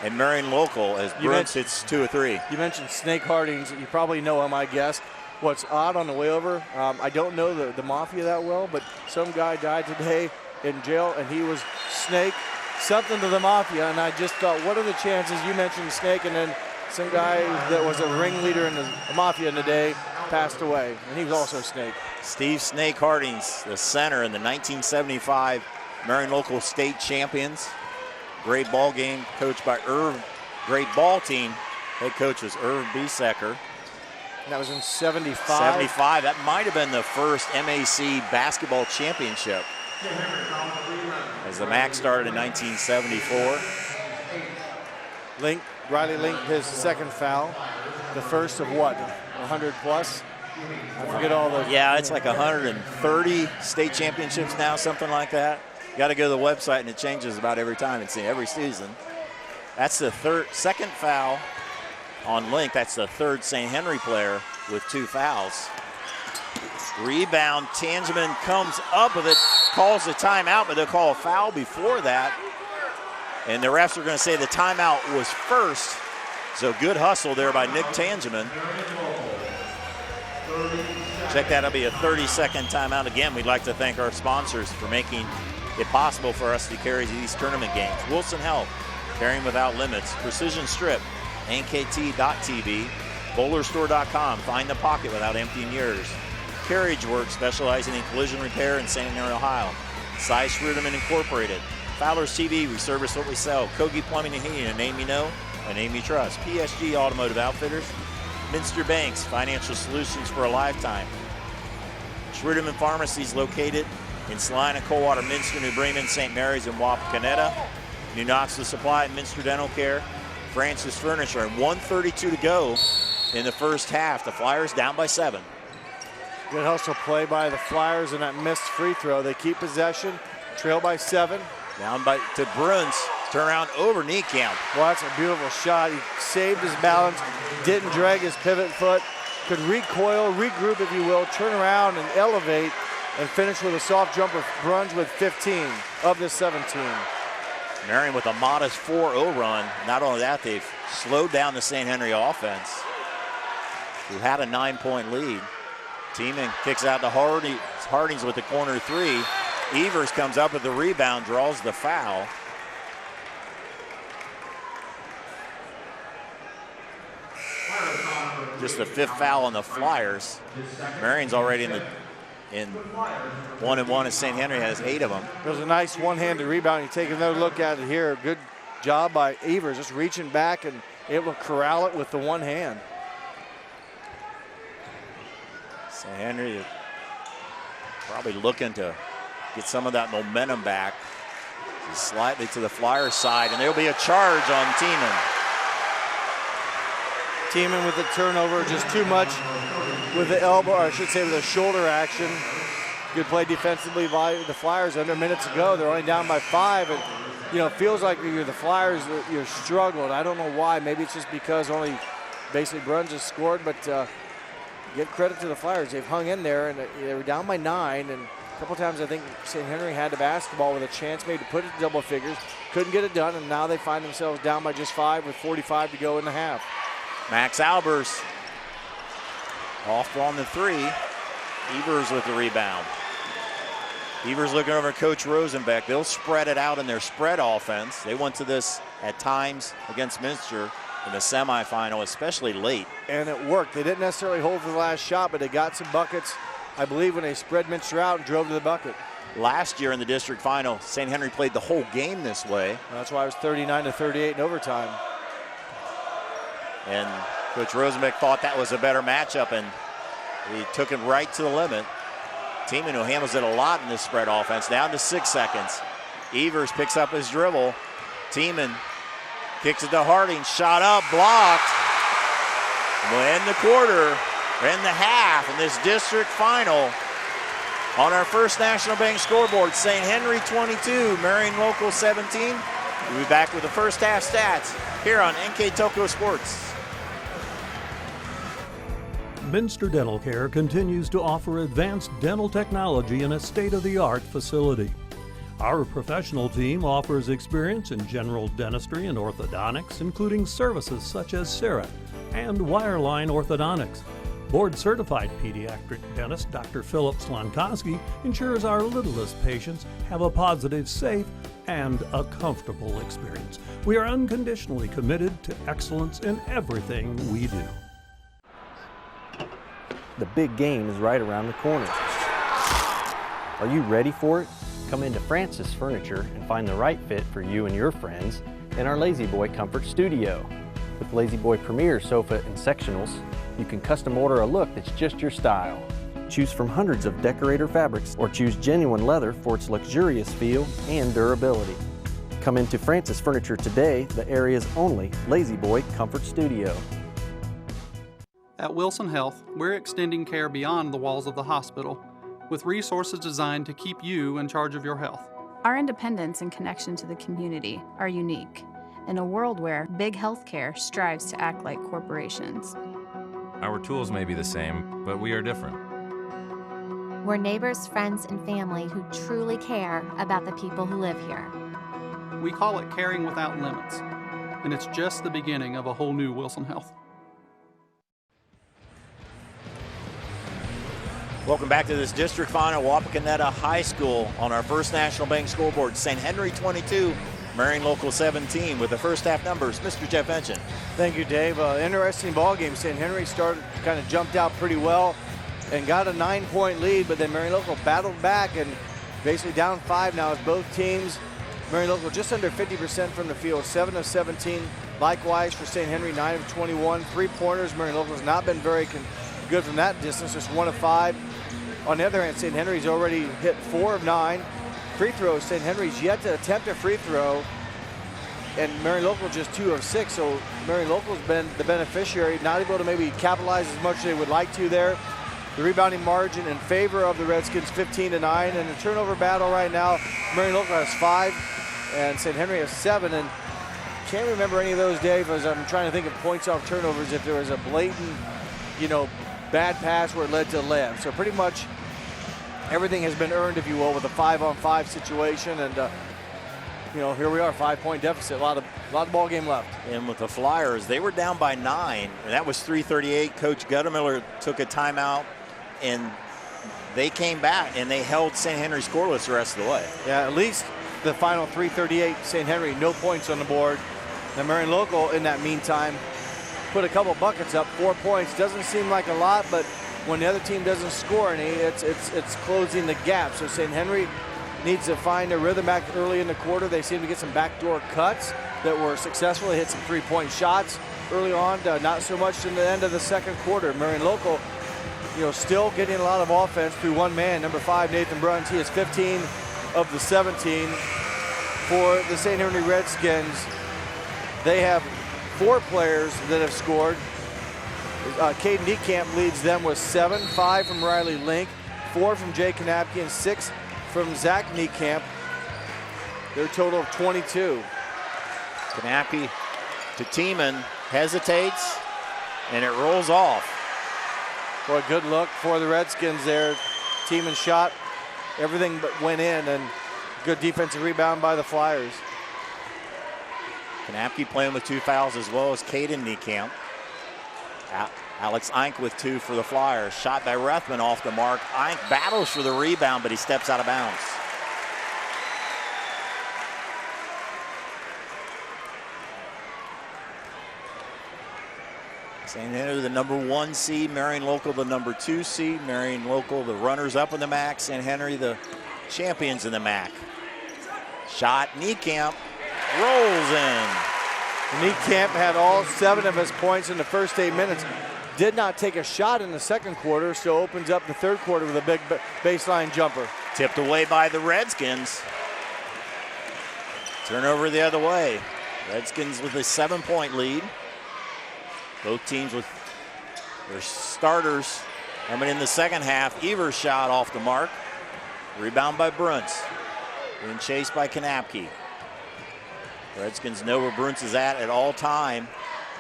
And Marion local as Bruns hits 2 or 3. You mentioned Snake Hardings. You probably know him, I guess. What's odd on the way over, I don't know the Mafia that well, but some guy died today in jail, and he was Snake, something to the Mafia. And I just thought, what are the chances? You mentioned Snake, and then some guy that was a ringleader in the Mafia in the day passed away, and he was also a Snake. Steve Snake Hardings, the center in the 1975 Marion Local State Champions. Great ball game, coached by Irv. Great ball team. Head coach was Irv Biesecker. That was in 75. 75. That might have been the first MAC basketball championship, as the MAC started in 1974. Riley Link, his second foul. The first of what, 100 plus? I forget all those. Yeah, it's like 130 state championships now, something like that. You got to go to the website, and it changes about every time. It's every season. That's the second foul on Link. That's the third St. Henry player with 2 fouls. Rebound, Tangeman comes up with it, calls the timeout, but they'll call a foul before that. And the refs are going to say the timeout was first. So good hustle there by Nick Tangeman. Check that, it'll be a 30-second timeout. Again, we'd like to thank our sponsors for making it possible for us to carry these tournament games. Wilson Health, carrying without limits. Precision Strip, NKT.TV, BowlerStore.com, find the pocket without emptying yours. Carriage Works, specializing in collision repair in St. Henry, Ohio. Cy Schruderman Incorporated. Fowler's TV, we service what we sell. Kogi Plumbing and Heating, a name you know, a name you trust. PSG Automotive Outfitters. Minster Banks, financial solutions for a lifetime. Schruderman Pharmacies, located in Salina, Coldwater, Minster, New Bremen, St. Mary's, and Wapakoneta. New Knoxville Supply, Minster Dental Care. Francis Furniture, and 1:32 to go in the first half. The Flyers down by 7. Good hustle play by the Flyers and that missed free throw. They keep possession, trail by 7. Down by to Bruns, turnaround over Niekamp. Well, that's a beautiful shot. He saved his balance, didn't drag his pivot foot, could recoil, regroup if you will, turn around and elevate and finish with a soft jumper. Bruns with 15 of the 17. Marion with a modest 4-0 run. Not only that, they've slowed down the St. Henry offense, who had a 9-point lead. Tiemann kicks out to Hardings with the corner 3. Evers comes up with the rebound, draws the foul. Just the 5th foul on the Flyers. Marion's already in 1-1 as St. Henry has 8 of them. There's a nice one-handed rebound. You take another look at it here. Good job by Evers, just reaching back and able to corral it with the one hand. St. Henry probably looking to get some of that momentum back. Just slightly to the Flyers side, and there'll be a charge on Tiemann. Tiemann with the turnover, just too much with the elbow, or I should say with the shoulder action. Good play defensively by the Flyers. Under minutes ago, they're only down by 5, and it feels like you're the Flyers, you're struggling. I don't know why. Maybe it's just because only basically Bruns has scored, but give credit to the Flyers. They've hung in there, and they were down by 9, and a couple times I think St. Henry had the basketball with a chance maybe to put it to double figures. Couldn't get it done, and now they find themselves down by just 5 with 45 to go in the half. Max Albers off on the 3. Evers with the rebound. Evers looking over at Coach Rosenbeck. They'll spread it out in their spread offense. They went to this at times against Minster in the semifinal, especially late. And it worked. They didn't necessarily hold for the last shot, but they got some buckets, I believe, when they spread Minster out and drove to the bucket. Last year in the district final, St. Henry played the whole game this way. That's why it was 39-38 in overtime. And Coach Rosenbeck thought that was a better matchup, and he took it right to the limit. Tiemann, who handles it a lot in this spread offense, down to 6 seconds. Evers picks up his dribble. Tiemann kicks it to Harding, shot up, blocked. We'll end the quarter, end the half in this district final. On our First National Bank scoreboard, St. Henry 22, Marion Local 17. We'll be back with the first half stats here on NKTelco Sports. Minster Dental Care continues to offer advanced dental technology in a state-of-the-art facility. Our professional team offers experience in general dentistry and orthodontics, including services such as CEREC and wireline orthodontics. Board-certified pediatric dentist Dr. Philip Slonkowski ensures our littlest patients have a positive, safe, and a comfortable experience. We are unconditionally committed to excellence in everything we do. The big game is right around the corner. Are you ready for it? Come into Francis Furniture and find the right fit for you and your friends in our Lazy Boy Comfort Studio. With Lazy Boy Premier sofa and sectionals, you can custom order a look that's just your style. Choose from hundreds of decorator fabrics or choose genuine leather for its luxurious feel and durability. Come into Francis Furniture today, the area's only Lazy Boy Comfort Studio. At Wilson Health, we're extending care beyond the walls of the hospital, with resources designed to keep you in charge of your health. Our independence and connection to the community are unique in a world where big healthcare strives to act like corporations. Our tools may be the same, but we are different. We're neighbors, friends, and family who truly care about the people who live here. We call it caring without limits, and it's just the beginning of a whole new Wilson Health. Welcome back to this district final, Wapakoneta High School on our First National Bank scoreboard. St. Henry 22, Marion Local 17 with the first half numbers. Mr. Jeff Enchen. Thank you, Dave. Interesting ball game. St. Henry kind of jumped out pretty well and got a 9-point lead, but then Marion Local battled back and basically down 5 now as both teams. Marion Local just under 50% from the field, 7 of 17. Likewise for St. Henry, 9 of 21. 3-pointers. Marion Local has not been very good from that distance, just 1 of 5. On the other hand, St. Henry's already hit 4 of 9. Free throws, St. Henry's yet to attempt a free throw, and Marion Local just 2 of 6, so Marion Local's been the beneficiary, not able to maybe capitalize as much as they would like to there. The rebounding margin in favor of the Redskins, 15-9, and the turnover battle right now, Marion Local has 5, and St. Henry has 7, and can't remember any of those, Dave, as I'm trying to think of points off turnovers, if there was a blatant, bad pass where it led to a layup. So pretty much everything has been earned, if you will, with a 5-on-5 situation, and here we are, 5-point deficit, a lot of ball game left. And with the Flyers, they were down by 9, and that was 3:38. Coach Guttermiller took a timeout, and they came back and they held St. Henry scoreless the rest of the way. Yeah, at least the final 3:38, St. Henry, no points on the board. The Marion Local, in that meantime, put a couple buckets up, 4 points. Doesn't seem like a lot, but when the other team doesn't score any, it's closing the gap. So St. Henry needs to find a rhythm back early in the quarter. They seem to get some backdoor cuts that were successful. They hit some 3-point shots early on, not so much in the end of the second quarter. Marion Local, still getting a lot of offense through one man, number 5, Nathan Bruns. He is 15 of the 17 for the St. Henry Redskins. They have 4 players that have scored. Caden Niekamp leads them with 7, 5 from Riley Link, 4 from Jay Kanapke, and 6 from Zach Niekamp. Their total of 22. Kanapke to Tiemann, hesitates, and it rolls off. Boy, good look for the Redskins there. Tiemann shot, everything but went in, and good defensive rebound by the Flyers. Kanapke playing with 2 fouls as well as Caden Niekamp. Alex Eink with 2 for the Flyers. Shot by Rethman off the mark. Eink battles for the rebound, but he steps out of bounds. St. Henry, the number 1 seed. Marion Local, the number 2 seed. Marion Local, the runners-up in the MAC. St. Henry, the champions in the MAC. Shot, Niekamp rolls in. Niekamp had all 7 of his points in the first 8 minutes. Did not take a shot in the second quarter, so opens up the third quarter with a big baseline jumper. Tipped away by the Redskins. Turnover the other way. Redskins with a 7-point lead. Both teams with their starters coming in the second half. Evers shot off the mark. Rebound by Bruns. Being chased by Kanapke. Redskins know where Bruns is at all time.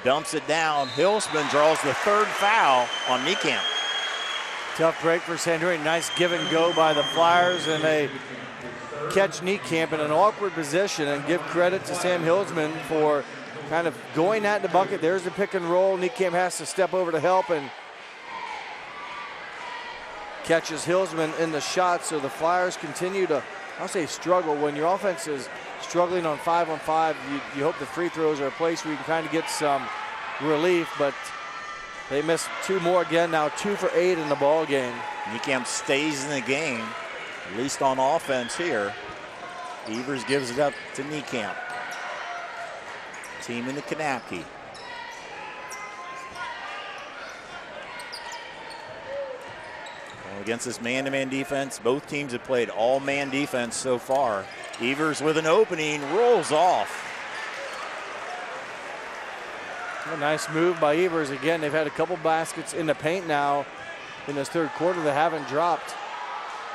Dumps it down. Hilsman draws the 3rd foul on Niekamp. Tough break for St. Henry. Nice give and go by the Flyers, and they catch Niekamp in an awkward position, and give credit to Sam Hilsman for kind of going at the bucket. There's the pick and roll. Niekamp has to step over to help and catches Hilsman in the shot. So the Flyers continue to, I'll say, struggle. When your offense is struggling on 5-on-5, you hope the free throws are a place where you can kind of get some relief, but They missed 2 more again, now 2 for 8 in the ball game. Niekamp stays in the game, at least on offense here. Evers gives it up to Niekamp. Team in the Kanapke. Well, against this man-to-man defense, both teams have played all man defense so far. Evers with an opening, rolls off. A nice move by Evers. Again, they've had a couple baskets in the paint now in this third quarter that haven't dropped.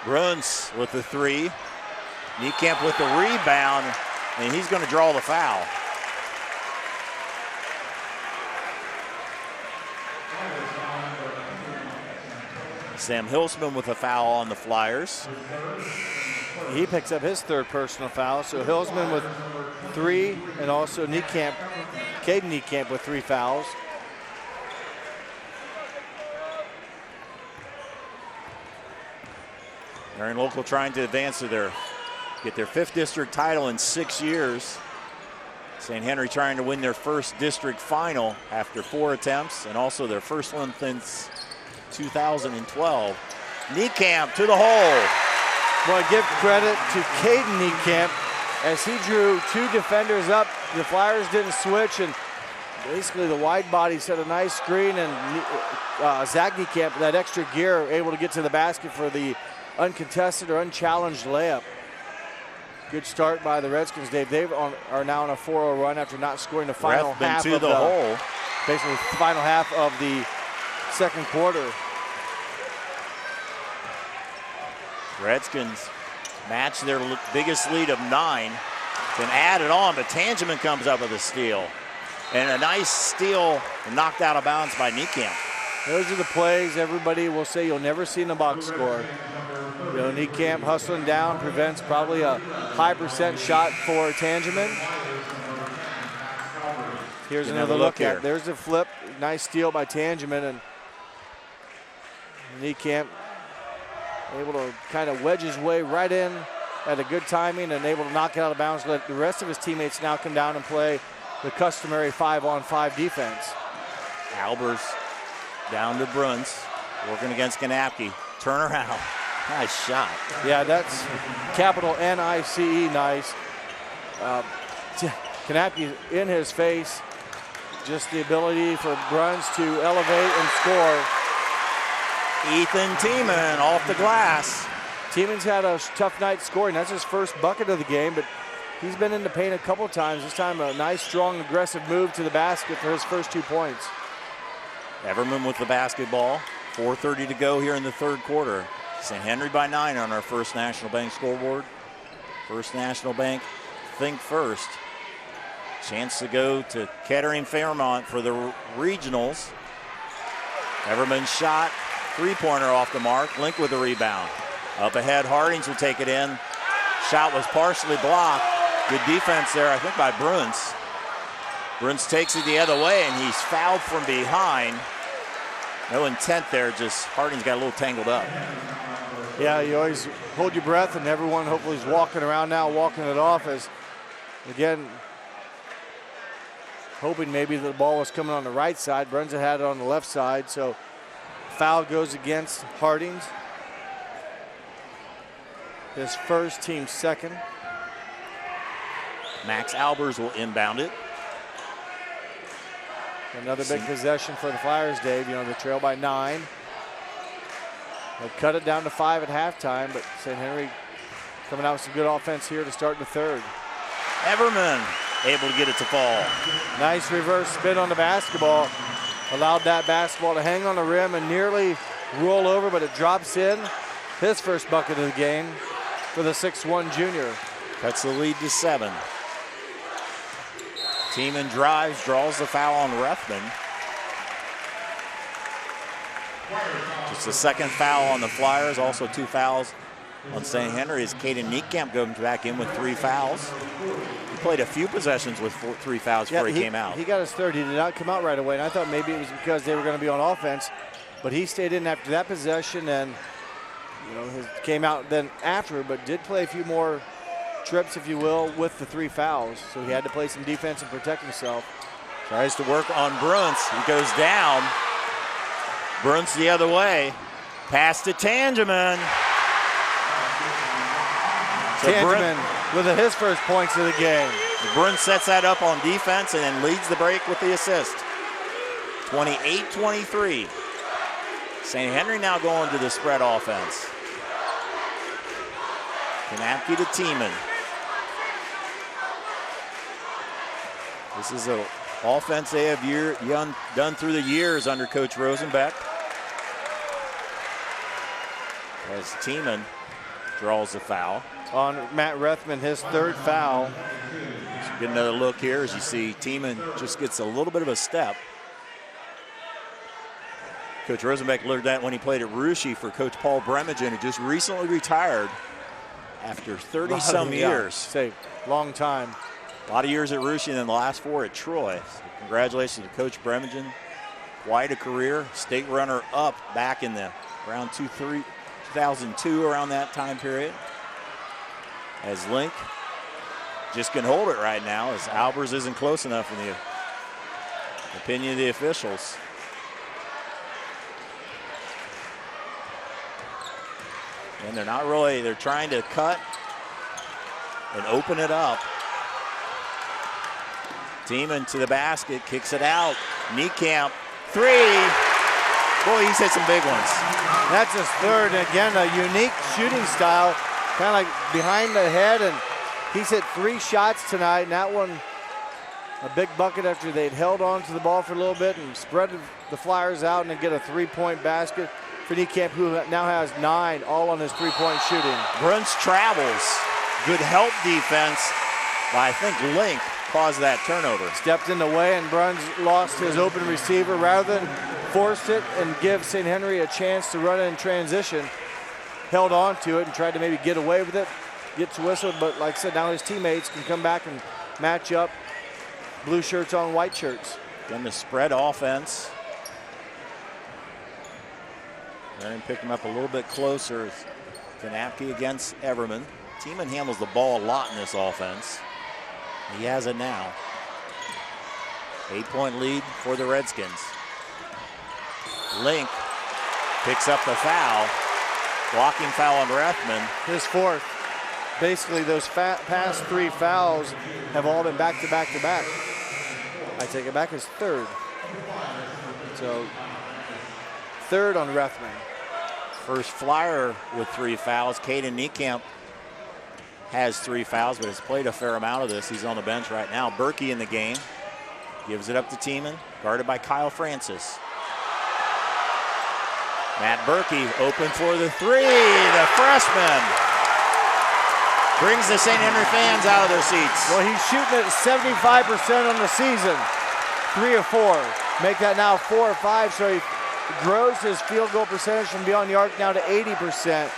Bruns with the 3. Niekamp with the rebound, and he's going to draw the foul. Sam Hilsman with a foul on the Flyers. He picks up his 3rd personal foul. So Hilsman with 3, and also Niekamp, Caden Niekamp with 3 fouls. Marion Local trying to advance to get their 5th district title in 6 years. St. Henry trying to win their 1st district final after 4 attempts, and also their first one since 2012. Niekamp to the hole. Well, give credit to Caden Niekamp as he drew 2 defenders up. The Flyers didn't switch, and basically the wide body set a nice screen, and Zach Niekamp, that extra gear, able to get to the basket for the uncontested or unchallenged layup. Good start by the Redskins, Dave. They are now on a 4-0 run after not scoring the final half to of the hole. Basically, the final half of the second quarter. Redskins match their biggest lead of 9. Then add it on, but Tangeman comes up with a steal. And a nice steal knocked out of bounds by Niekamp. Those are the plays everybody will say you'll never see in the box score. You know, Niekamp hustling down prevents probably a high % shot for Tangeman. Here's another look here. at. There's a flip. Nice steal by Tangeman, and Niekamp able to kind of wedge his way right in at a good timing and able to knock it out of bounds. Let the rest of his teammates now come down and play the customary 5-on-5 defense. Albers down to Bruns, working against Kanapke. Turnaround. Nice shot. Yeah, that's capital N-I-C-E, nice. Kanapke in his face. Just the ability for Bruns to elevate and score. Ethan Tiemann off the glass. Tiemann's had a tough night scoring. That's his first bucket of the game, but he's been in the paint a couple times. This time a nice, strong, aggressive move to the basket for his first 2 points. Everman with the basketball. 4:30 to go here in the third quarter. St. Henry by 9 on our First National Bank scoreboard. First National Bank, think first. Chance to go to Kettering Fairmont for the regionals. Everman's shot, 3-pointer off the mark. Link with the rebound. Up ahead, Hardings will take it in. Shot was partially blocked. Good defense there, I think, by Bruns. Bruns takes it the other way, and he's fouled from behind. No intent there, just Harding's got a little tangled up. Yeah, you always hold your breath, and everyone hopefully is walking around now, walking it off as, again, hoping maybe the ball was coming on the right side. Bruns had it on the left side, so foul goes against Hardings. His first, team second. Max Albers will inbound it. Another big possession for the Flyers, Dave. You know, they trail by 9. They cut it down to 5 at halftime, but St. Henry coming out with some good offense here to start the third. Everman able to get it to fall. Nice reverse spin on the basketball. Allowed that basketball to hang on the rim and nearly roll over, but it drops in. His first bucket of the game for the 6'1" junior. Cuts the lead to 7. Tiemann drives, draws the foul on Rethman. Just the second foul on the Flyers, also 2 fouls on St. Henry as Caden Niekamp goes back in with 3 fouls. He played a few possessions with 3 fouls before he came out. He got his third. He did not come out right away, and I thought maybe it was because they were going to be on offense, but he stayed in after that possession and, you know, came out then after, but did play a few more trips, if you will, with the 3 fouls. So he had to play some defense and protect himself. Tries to work on Bruns. He goes down. Bruns the other way. Pass to Tangeman. Tangeman with his first points of the game. Bruns sets that up on defense and then leads the break with the assist. 28-23. St. Henry now going to the spread offense. Kanapke to Tiemann. This is an offense they have done through the years under Coach Rosenbeck. As Tiemann draws the foul. On Matt Rethman, his third foul. So get another look here as you see Tiemann just gets a little bit of a step. Coach Rosenbeck learned that when he played at Russia for Coach Paul Bremagen, who just recently retired after 30-some years. Say, long time. A lot of years at Russia and then the last 4 at Troy. So congratulations to Coach Bremagen. Quite a career. State runner-up back in the around 2002, around that time period. As Link just can hold it right now as Albers isn't close enough in the opinion of the officials. And they're not really, they're trying to cut and open it up. Tiemann to the basket, kicks it out. Niekamp, 3. Boy, he's hit some big ones. That's his third. Again, a unique shooting style, kind of like behind the head, and he's hit 3 shots tonight, and that one a big bucket after they'd held on to the ball for a little bit and spread the Flyers out and then get a 3-point basket for Niekamp, who now has 9 all on his 3-point shooting. Bruns travels. Good help defense, but I think Link caused that turnover. Stepped in the way, and Bruns lost his open receiver. Rather than force it and give St. Henry a chance to run in transition, held on to it and tried to maybe get away with it, get to whistle, but like I said, now his teammates can come back and match up blue shirts on white shirts. Then the spread offense. Marion picked him up a little bit closer. Kanapke against Everman. Tiemann handles the ball a lot in this offense. He has it now. 8-point lead for the Redskins. Link picks up the foul. Blocking foul on Rethman. His 4th. Basically, those past 3 fouls have all been back to back to back. I take it back, his 3rd. So, 3rd on Rethman. First Flyer with 3 fouls. Caden Niekamp has 3 fouls, but has played a fair amount of this. He's on the bench right now. Berkey in the game. Gives it up to Tiemann, guarded by Kyle Francis. Matt Berkey open for the 3, the freshman. Brings the St. Henry fans out of their seats. Well, he's shooting at 75% on the season. 3 of 4. Make that now 4 or 5, so he grows his field goal percentage from beyond the arc now to 80%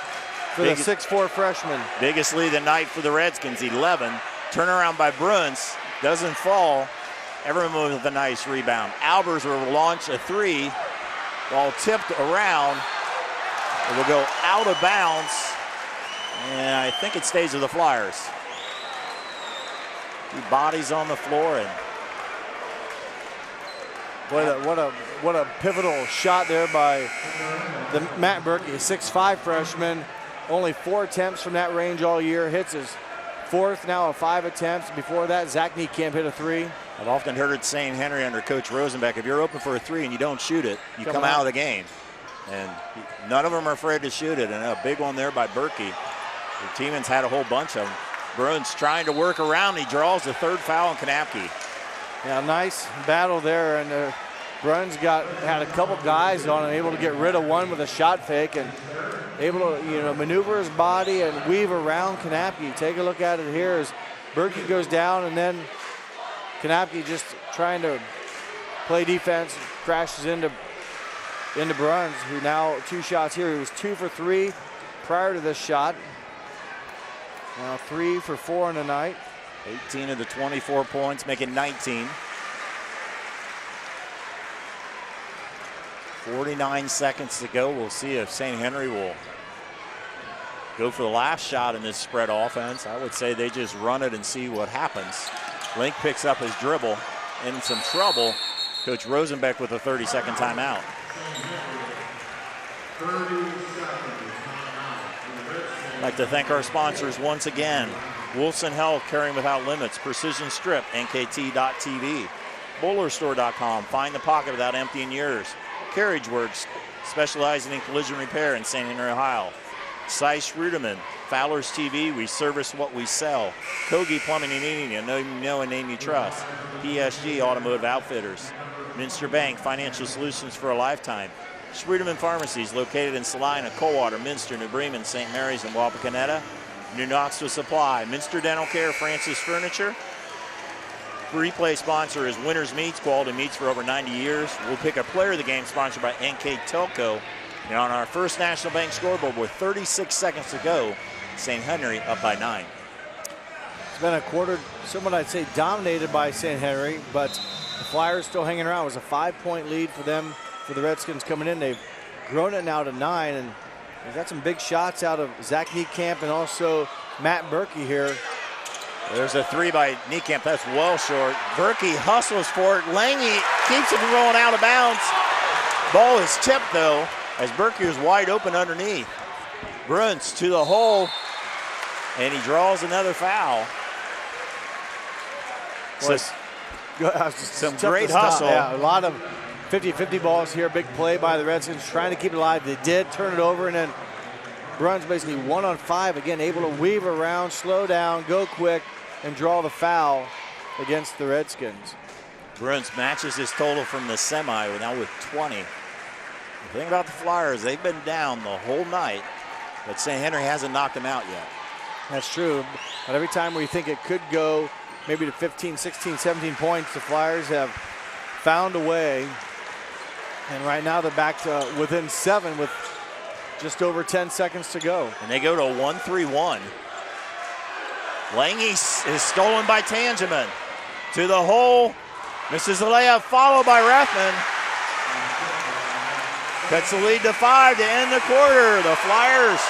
for the 6'4 freshman. Biggest lead of the night for the Redskins, 11. Turnaround by Bruns, doesn't fall. Everyone with a nice rebound. Albers will launch a 3. Ball tipped around. It will go out of bounds. And I think it stays with the Flyers. 2 bodies on the floor, and what a pivotal shot there by the Matt Berkey, a 6'5 freshman. Only 4 attempts from that range all year. Hits his 4th now of 5 attempts. Before that, Zach Niekamp hit a 3. I've often heard at St. Henry under Coach Rosenbeck, if you're open for a 3 and you don't shoot it, you come out of the game. And none of them are afraid to shoot it. And a big one there by Berkey. The Tiemann's had a whole bunch of them. Bruns trying to work around. He draws the 3rd foul on Kanapke. Yeah, nice battle there. And Bruns had a couple guys on him, able to get rid of one with a shot fake and able to maneuver his body and weave around Kanapke. Take a look at it here as Berkey goes down, and then Kanapke just trying to play defense, crashes into Bruns, who now 2 shots here. He was 2 for 3 prior to this shot. Now 3 for 4 on the night. 18 of the 24 points, make it 19. 49 seconds to go. We'll see if St. Henry will go for the last shot in this spread offense. I would say they just run it and see what happens. Link picks up his dribble, in some trouble. Coach Rosenbeck with a 30-second timeout. I'd like to thank our sponsors once again. Wilson Health, Caring Without Limits, Precision Strip, NKT.TV, BowlerStore.com, Find the Pocket Without Emptying Yours, Carriage Works, specializing in collision repair in St. Henry, Ohio, Cy Schruderman, Fowler's TV, we service what we sell, Kogi Plumbing and Heating, a name you know and name you trust, PSG Automotive Outfitters, Minster Bank, Financial Solutions for a Lifetime, Schruderman Pharmacies, located in Salina, Coldwater, Minster, New Bremen, St. Mary's, and Wapakoneta. New Knoxville Supply, Minster Dental Care, Francis Furniture. Replay sponsor is Winners Meats, quality meats for over 90 years. We'll pick a player of the game, sponsored by NKTelco. And on our first National Bank scoreboard with 36 seconds to go, St. Henry up by 9. It's been a quarter, somewhat I'd say dominated by St. Henry, but the Flyers still hanging around. It was a 5-point lead for them, for the Redskins coming in. They've grown it now to 9, and they've got some big shots out of Zach Niekamp and also Matt Berkey here. There's a 3 by Niekamp. That's well short. Berkey hustles for it. Lange keeps it from rolling out of bounds. Ball is tipped, though, as Berkey is wide open underneath. Bruns to the hole, and he draws another foul. So, some great hustle. Yeah, a lot of 50-50 balls here. Big play by the Redskins, trying to keep it alive. They did turn it over, and then Bruns basically 1 on 5. Again, able to weave around, slow down, go quick, and draw the foul against the Redskins. Bruns matches his total from the semi, now with 20. The thing about the Flyers, they've been down the whole night, but St. Henry hasn't knocked them out yet. That's true. But every time we think it could go maybe to 15, 16, 17 points, the Flyers have found a way. And right now they're back to within 7 with just over 10 seconds to go. And they go to 1-3-1. Lange is stolen by Tangeman. To the hole. Misses the layup, followed by Rethman. Cuts the lead to 5 to end the quarter. The Flyers,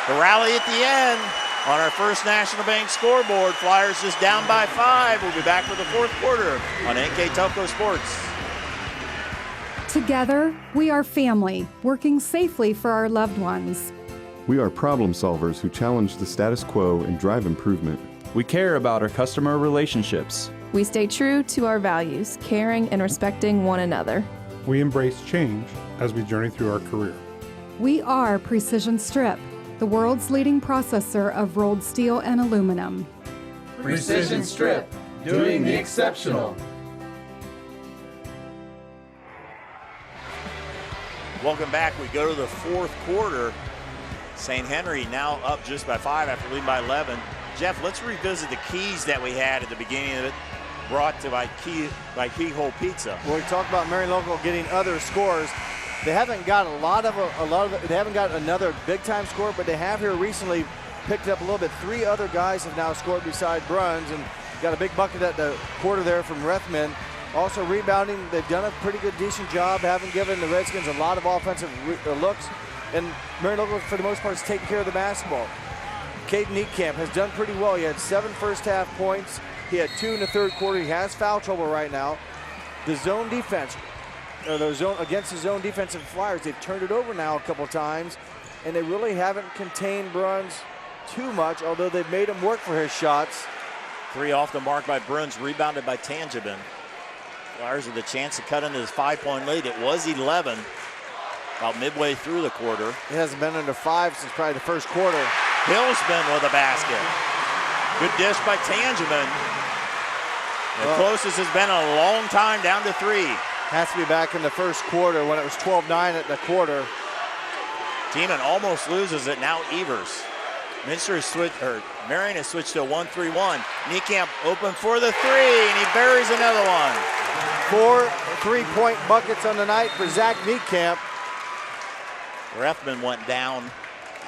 the rally at the end on our first National Bank scoreboard. Flyers just down by 5. We'll be back for the fourth quarter on NKTelco Sports. Together, we are family, working safely for our loved ones. We are problem solvers who challenge the status quo and drive improvement. We care about our customer relationships. We stay true to our values, caring and respecting one another. We embrace change as we journey through our career. We are Precision Strip, the world's leading processor of rolled steel and aluminum. Precision Strip, doing the exceptional. Welcome back. We go to the fourth quarter. St. Henry now up just by 5 after leading by 11. Jeff, let's revisit the keys that we had at the beginning of it, brought to by Keyhole Pizza. Well, we talked about Marion Local getting other scores. They haven't got they haven't got another big time score, but they have here recently picked up a little bit. 3 other guys have now scored beside Bruns, and got a big bucket at the quarter there from Rethman. Also rebounding, they've done a pretty good, decent job, haven't given the Redskins a lot of offensive looks, and Marion Local, for the most part, is taking care of the basketball. Caden Niekamp has done pretty well. He had 7 first half points. He had 2 in the third quarter. He has foul trouble right now. The zone defense, or the zone against the zone defensive Flyers, they've turned it over now a couple times, and they really haven't contained Bruns too much, although they've made him work for his shots. 3 off the mark by Bruns, rebounded by Tangeman. Flyers with a chance to cut into this 5-point lead. It was 11 about midway through the quarter. It hasn't been under 5 since probably the first quarter. Hillsman with a basket. Good dish by Tangeman. The closest has been a long time, down to 3. Has to be back in the first quarter when it was 12-9 at the quarter. Tiemann almost loses it. Now Evers. Marion has switched to a 1-3-1. Niekamp open for the 3, and he buries another one. 4 3-point buckets on the night for Zach Niekamp. Rethman went down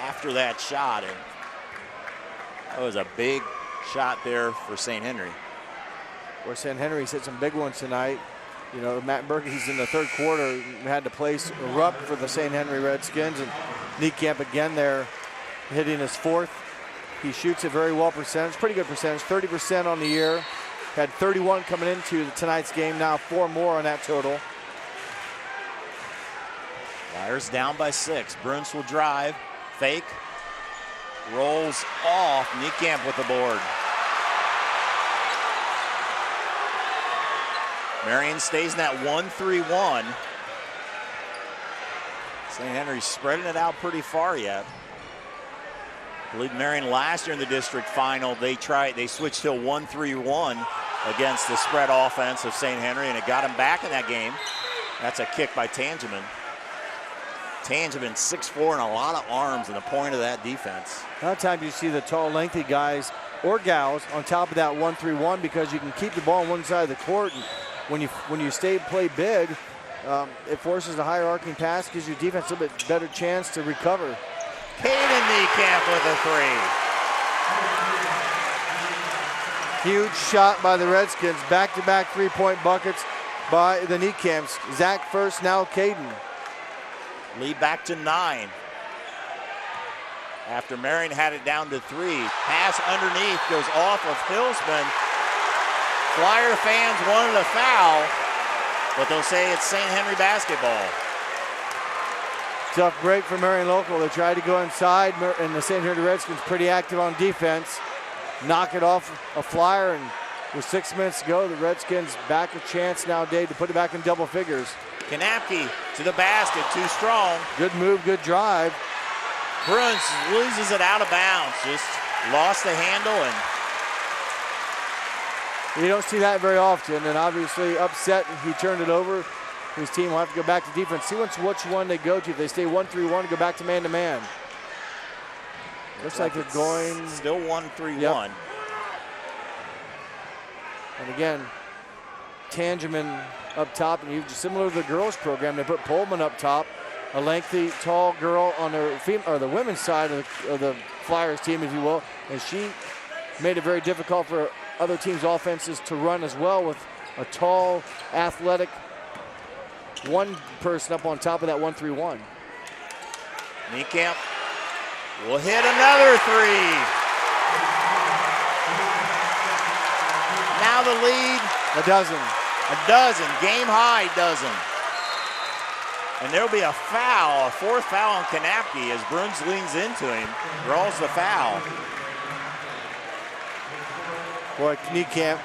after that shot, and that was a big shot there for St. Henry. Where St. Henry's hit some big ones tonight. You know, Matt Berkey's in the third quarter had to place erupt for the St. Henry Redskins, and Niekamp again there hitting his 4th. He shoots it very well percentage, pretty good percentage, 30% on the year. Had 31 coming into tonight's game, now 4 more on that total. Flyers down by 6. Bruns will drive. Fake. Rolls off. Niekamp with the board. Marion stays in that 1-3-1. St. Henry's spreading it out pretty far yet. I believe Marion last year in the district final, they switched to a 1-3-1 against the spread offense of St. Henry, and it got them back in that game. That's a kick by Tangeman. Tangeman, 6'4", and a lot of arms, and the point of that defense. A lot of times you see the tall, lengthy guys or gals on top of that 1-3-1 because you can keep the ball on one side of the court. And when you play big, it forces a higher arcing pass, gives your defense a little bit better chance to recover. Caden Niekamp with a 3. Huge shot by the Redskins. Back-to-back three-point buckets by the Niekamps. Zach first, now Caden. Lead back to 9. After Marion had it down to 3. Pass underneath goes off of Hillsman. Flyer fans wanted a foul, but they'll say it's St. Henry basketball. Tough break for Marion Local. They tried to go inside, and the St. Henry Redskins pretty active on defense. Knock it off a Flyer, and with 6 minutes to go, the Redskins back a chance nowadays to put it back in double figures. Kanapke to the basket, too strong. Good move, good drive. Bruns loses it out of bounds, just lost the handle, and you don't see that very often, and obviously upset, he turned it over. His team will have to go back to defense. See which one they go to. If they stay 1-3-1, go back to man-to-man. Looks like they're going... Still 1-3-1. Yep. And again, Tangeman up top, and similar to the girls program, they put Pullman up top, a lengthy, tall girl on the women's side of the Flyers team, if you will, and she made it very difficult for other teams' offenses to run as well with a tall, athletic one person up on top of that 1-3-1. Niekamp will hit another 3. Now the lead. A dozen, game high dozen. And there'll be a foul, a 4th foul on Kanapke as Bruns leans into him, draws the foul. Boy, Niekamp,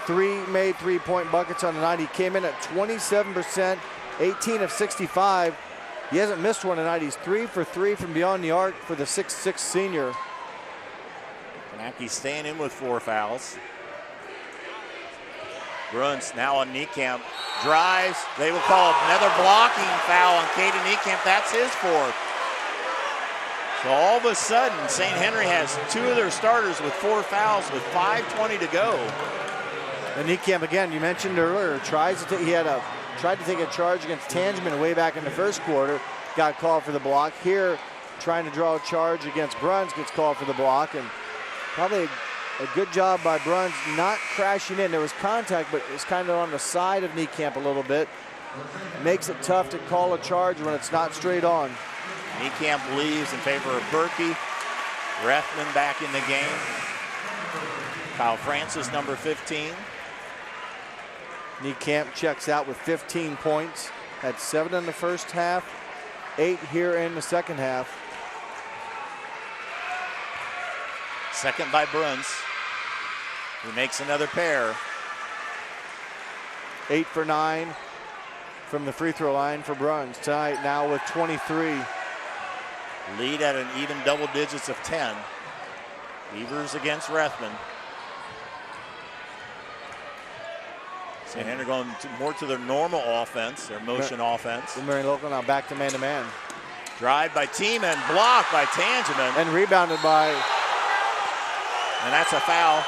3 made three-point buckets on the night. He came in at 27%, 18 of 65. He hasn't missed one tonight. He's 3 for 3 from beyond the arc for the 6'6" senior. Kanapke staying in with 4 fouls. Bruns now on Niekamp. Drives. They will call another blocking foul on Caden Niekamp. That's his 4th. So all of a sudden, St. Henry has 2 of their starters with 4 fouls with 5:20 to go. And Niekamp, again, you mentioned earlier, tried to take a charge against Tangeman way back in the first quarter. Got called for the block. Here, trying to draw a charge against Bruns, gets called for the block. And probably a good job by Bruns not crashing in. There was contact, but it's kind of on the side of Niekamp a little bit. Makes it tough to call a charge when it's not straight on. Niekamp leaves in favor of Berkey. Rethman back in the game. Kyle Francis, number 15. Niekamp checks out with 15 points. Had 7 in the first half, 8 here in the second half. Second by Bruns. He makes another pair. 8 for 9 from the free throw line for Bruns tonight, now with 23. Lead at an even double digits of 10. Beavers against Rethman. St. Henry going more to their normal offense, their motion offense. Marion Local now back to man-to-man. Drive by Tiemann, blocked by Tangeman. And rebounded by... And that's a foul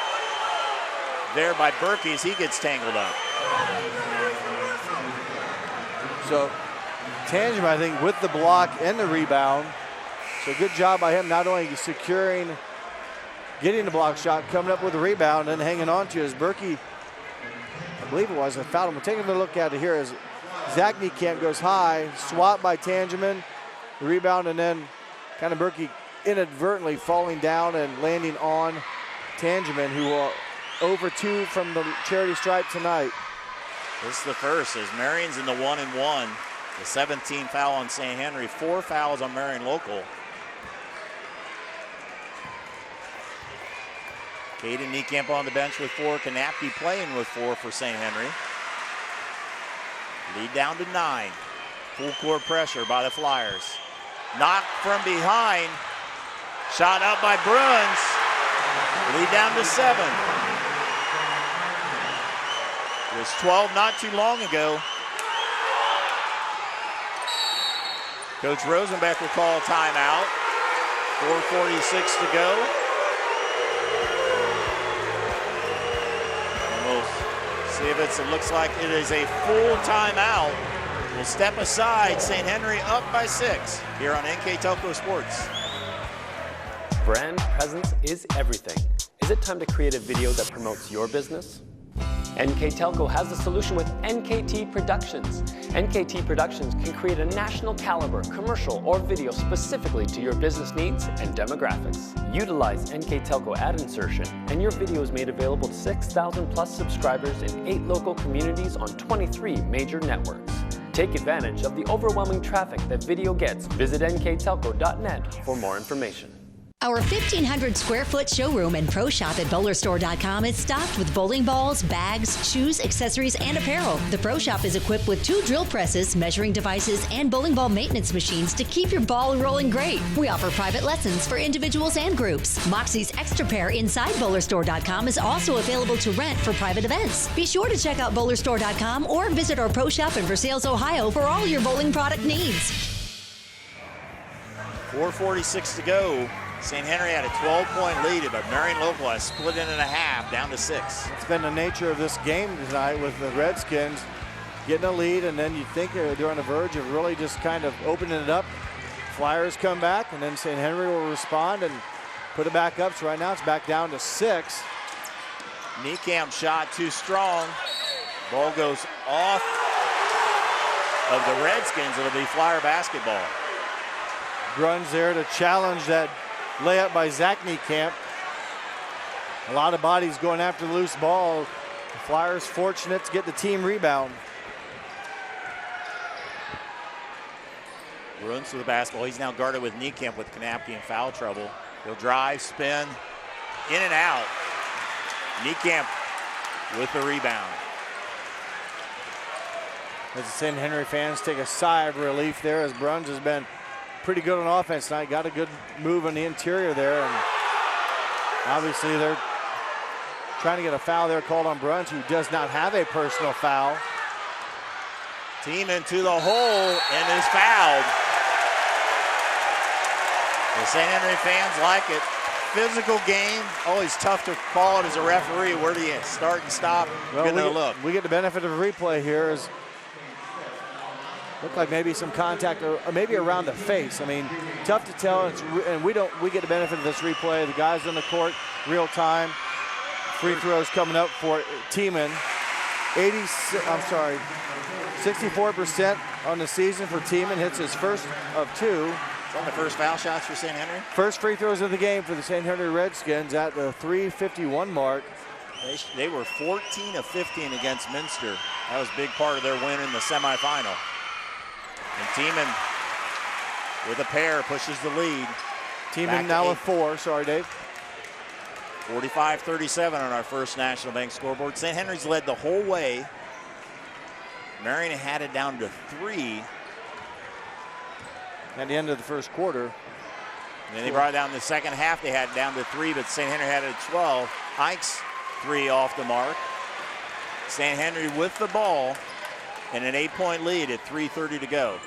there by Berkey as he gets tangled up. So Tangeman, I think, with the block and the rebound. So good job by him, not only securing, getting the block shot, coming up with the rebound and hanging on to it as Berkey, I believe it was, a foul. We'll take a look at it here as Zach Niekamp goes high, swat by Tangeman, the rebound, and then kind of Berkey inadvertently falling down and landing on Tangeman, who will over 2 from the charity stripe tonight. This is the first as Marion's in the 1-and-1. The 17th foul on St. Henry, 4 fouls on Marion Local. Caden Niekamp on the bench with 4. Kanapke playing with 4 for St. Henry. Lead down to 9. Full court pressure by the Flyers. Knocked from behind. Shot out by Bruns. Lead down to 7. It was 12 not too long ago. Coach Rosenbeck will call a timeout. 4:46 to go. And we'll see if it looks like it is a full timeout. We'll step aside. St. Henry up by 6 here on NKTelco Sports. Brand presence is everything. Is it time to create a video that promotes your business? NKTelco has the solution with NKT Productions. NKT Productions can create a national caliber commercial or video specifically to your business needs and demographics. Utilize NKTelco ad insertion and your video is made available to 6,000 plus subscribers in 8 local communities on 23 major networks. Take advantage of the overwhelming traffic that video gets. Visit nktelco.net for more information. Our 1,500 square foot showroom and pro shop at bowlerstore.com is stocked with bowling balls, bags, shoes, accessories, and apparel. The pro shop is equipped with 2 drill presses, measuring devices, and bowling ball maintenance machines to keep your ball rolling great. We offer private lessons for individuals and groups. Moxie's Extra Pair inside bowlerstore.com is also available to rent for private events. Be sure to check out bowlerstore.com or visit our pro shop in Versailles, Ohio for all your bowling product needs. 4:46 to go. St. Henry had a 12-point lead, but Marion Local has split in and a half, down to 6. It's been the nature of this game tonight with the Redskins getting a lead, and then you'd think they're on the verge of really just kind of opening it up. Flyers come back, and then St. Henry will respond and put it back up. So right now it's back down to 6. Niekamp shot too strong. Ball goes off of the Redskins. It'll be Flyer basketball. Bruns there to challenge that layup by Zach Niekamp. A lot of bodies going after the loose ball. The Flyers fortunate to get the team rebound. Bruns with the basketball. He's now guarded with Niekamp with Kanapke in foul trouble. He'll drive, spin, in and out. Niekamp with the rebound. As the St. Henry fans take a sigh of relief there, as Bruns has been pretty good on offense tonight. Got a good move on the interior there, and obviously they're trying to get a foul there called on Bruns, who does not have a personal foul. Team into the hole and is fouled. The St. Henry fans like it. Physical game, always tough to call it as a referee. Where do you start and stop? Well, we get the benefit of a replay here. As looked like maybe some contact, or maybe around the face. I mean, tough to tell. And we get the benefit of this replay. The guys on the court, real time. Free throws coming up for Tiemann. 64% on the season for Tiemann. Hits his first of 2. Is that the first foul shots for St. Henry? First free throws of the game for the St. Henry Redskins at the 3:51 mark. They were 14 of 15 against Minster. That was a big part of their win in the semifinal. And Tiemann with a pair pushes the lead. Tiemann now with 4. Sorry, Dave. 45-37 on our First National Bank scoreboard. St. Henry's led the whole way. Marion had it down to 3 at the end of the first quarter. And then they brought it down in the second half. They had it down to 3, but St. Henry had it at 12. Ike's 3 off the mark. St. Henry with the ball and an 8-point lead at 3:30 to go.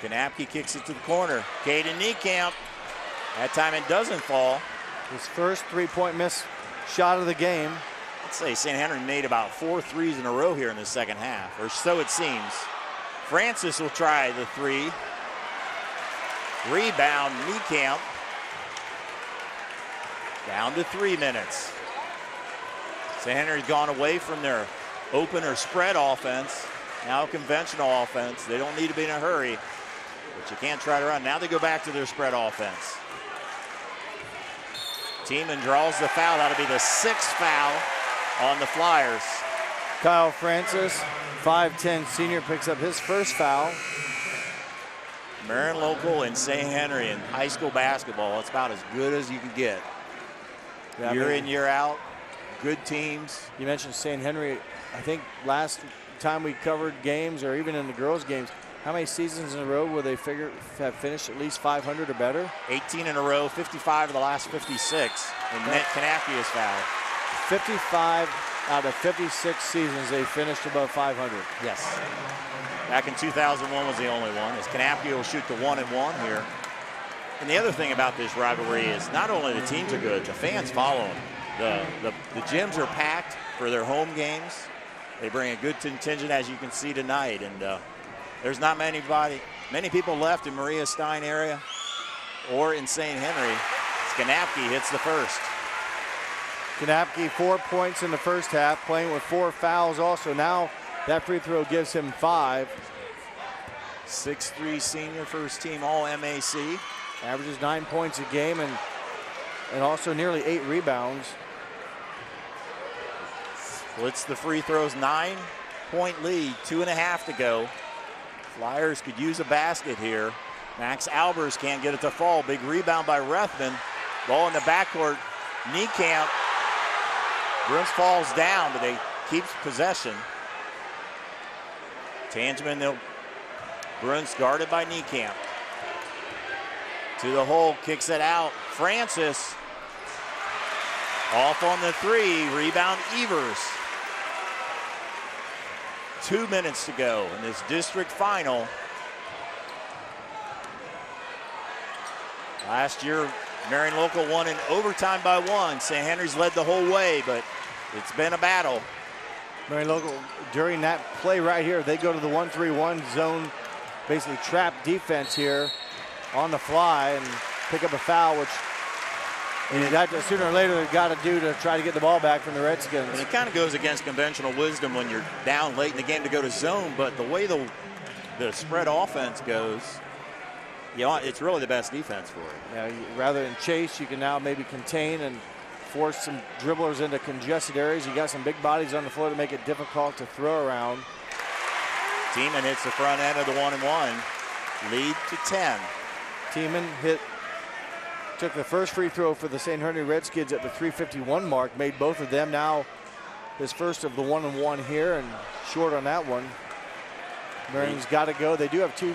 Kanapke kicks it to the corner. Caden Niekamp. That time it doesn't fall. His first 3-point miss shot of the game. I'd say St. Henry made about 4 threes in a row here in the second half, or so it seems. Francis will try the 3. Rebound, Niekamp. Down to 3 minutes. St. Henry's gone away from their open or spread offense. Now conventional offense. They don't need to be in a hurry, but you can't try to run. Now they go back to their spread offense. Tiemann draws the foul. That'll be the 6th foul on the Flyers. Kyle Francis 5'10" senior picks up his first foul. Marion Local and St. Henry in high school basketball, it's about as good as you can get. Yeah, year in, year out, good teams. You mentioned St. Henry. I think last time we covered games, or even in the girls' games, how many seasons in a row will they have finished at least 500 or better? 18 in a row, 55 of the last 56. And Ned Kanapke is fouled. 55 out of 56 seasons they finished above 500. Yes. Back in 2001 was the only one, as Kanapke will shoot the 1-and-1 here. And the other thing about this rivalry is not only the teams are good, the fans follow them. The gyms are packed for their home games. They bring a good contingent, as you can see tonight. And there's not many people left in Maria Stein area or in St. Henry. Kanapke hits the first. Kanapke 4 points in the first half, playing with 4 fouls also. Now that free throw gives him 5. 6'3" senior, first team all MAC. Averages 9 points a game and also nearly 8 rebounds. Splits the free throws, 9-point lead, 2.5 to go. Flyers could use a basket here. Max Albers can't get it to fall. Big rebound by Rethman. Ball in the backcourt. Niekamp. Bruns falls down, but they keeps possession. Tangeman, Bruns guarded by Niekamp. To the hole, kicks it out. Francis off on the 3. Rebound Evers. 2 minutes to go in this district final. Last year, Marion Local won in overtime by 1. St. Henry's led the whole way, but it's been a battle. Marion Local, during that play right here, they go to the 1-3-1 zone, basically trap defense here on the fly and pick up a foul, which sooner or later they've got to do to try to get the ball back from the Redskins. And it kind of goes against conventional wisdom when you're down late in the game to go to zone, but the way the spread offense goes, it's really the best defense for it. Yeah, rather than chase, you can now maybe contain and force some dribblers into congested areas. You got some big bodies on the floor to make it difficult to throw around. Tiemann hits the front end of the 1-and-1. Lead to 10. Tiemann took the first free throw for the St. Henry Redskins at the 3:51 mark, made both of them. Now his first of the 1-and-1 here, and short on that one. Marion's got to go. They do have 3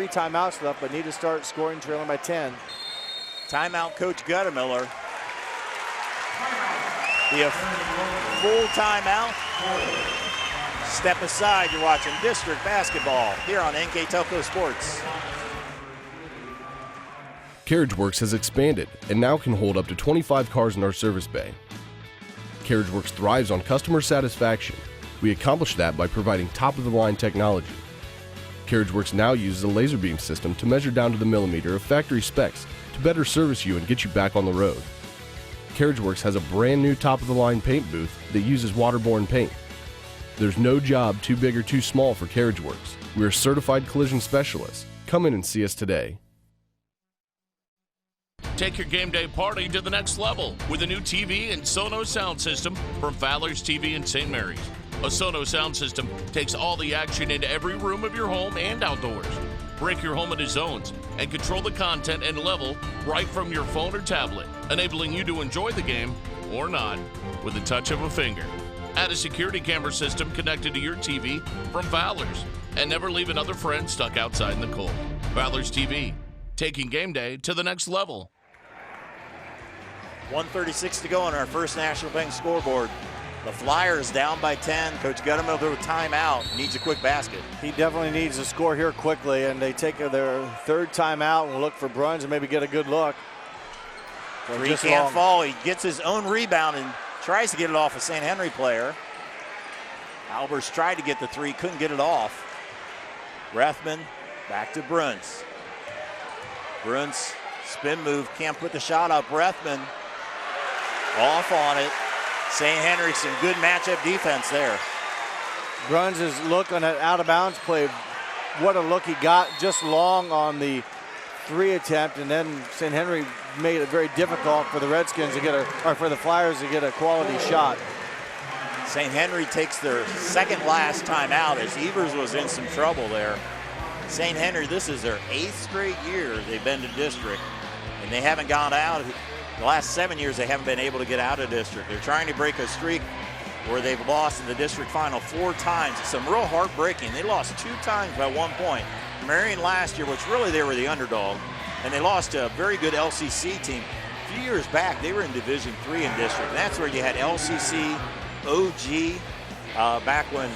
timeouts left, but need to start scoring, trailing by 10. Timeout, Coach Guttemiller. Be a full timeout. Step aside. You're watching district basketball here on NKTelco Sports. CarriageWorks has expanded and now can hold up to 25 cars in our service bay. CarriageWorks thrives on customer satisfaction. We accomplish that by providing top-of-the-line technology. CarriageWorks now uses a laser beam system to measure down to the millimeter of factory specs to better service you and get you back on the road. CarriageWorks has a brand new top-of-the-line paint booth that uses waterborne paint. There's no job too big or too small for CarriageWorks. We're certified collision specialists. Come in and see us today. Take your game day party to the next level with a new TV and Sonos sound system from Fowler's TV in St. Mary's. A Sonos sound system takes all the action into every room of your home and outdoors. Break your home into zones and control the content and level right from your phone or tablet, enabling you to enjoy the game, or not, with the touch of a finger. Add a security camera system connected to your TV from Fowler's, and never leave another friend stuck outside in the cold. Fowler's TV, taking game day to the next level. 1:36 to go on our First National Bank scoreboard. The Flyers down by 10. Coach Guttemiller with a timeout. Needs a quick basket. He definitely needs to score here quickly, and they take their 3rd timeout and look for Bruns and maybe get a good look. Three can't fall. He gets his own rebound and tries to get it off a St. Henry player. Albers tried to get the 3, couldn't get it off. Rethman back to Bruns. Bruns spin move, can't put the shot up. Rethman off on it. St. Henry, some good matchup defense there. Bruns' look on that out-of-bounds play, what a look he got, just long on the 3 attempt, and then St. Henry made it very difficult for the Redskins to get or for the Flyers to get a quality shot. St. Henry takes their second last time out as Evers was in some trouble there. St. Henry, this is their 8th straight year they've been to district, and they haven't gone out. The last 7 years they haven't been able to get out of district. They're trying to break a streak where they've lost in the district final 4 times. It's some real heartbreaking. They lost 2 times by 1 point. Marion last year, which really they were the underdog, and they lost to a very good LCC team. A few years back, they were in Division III in district. And that's where you had LCC, OG, back when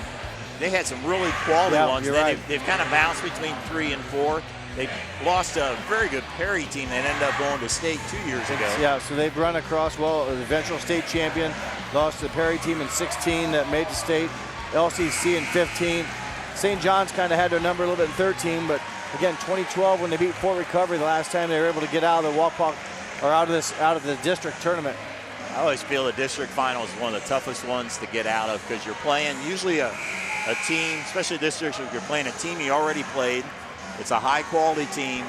they had some really quality ones. You're then right. they've kind of bounced between 3 and 4. They lost to a very good Perry team that ended up going to state 2 years ago. Yeah, so they've run across, well, the eventual state champion, lost to the Perry team in 16 that made the state, LCC in 15. St. John's kind of had their number a little bit in 13, but again, 2012 when they beat Fort Recovery, the last time they were able to get out of the walk-off or out of the district tournament. I always feel the district final is one of the toughest ones to get out of because you're playing usually a team, especially districts, if you're playing a team you already played. It's a high-quality team,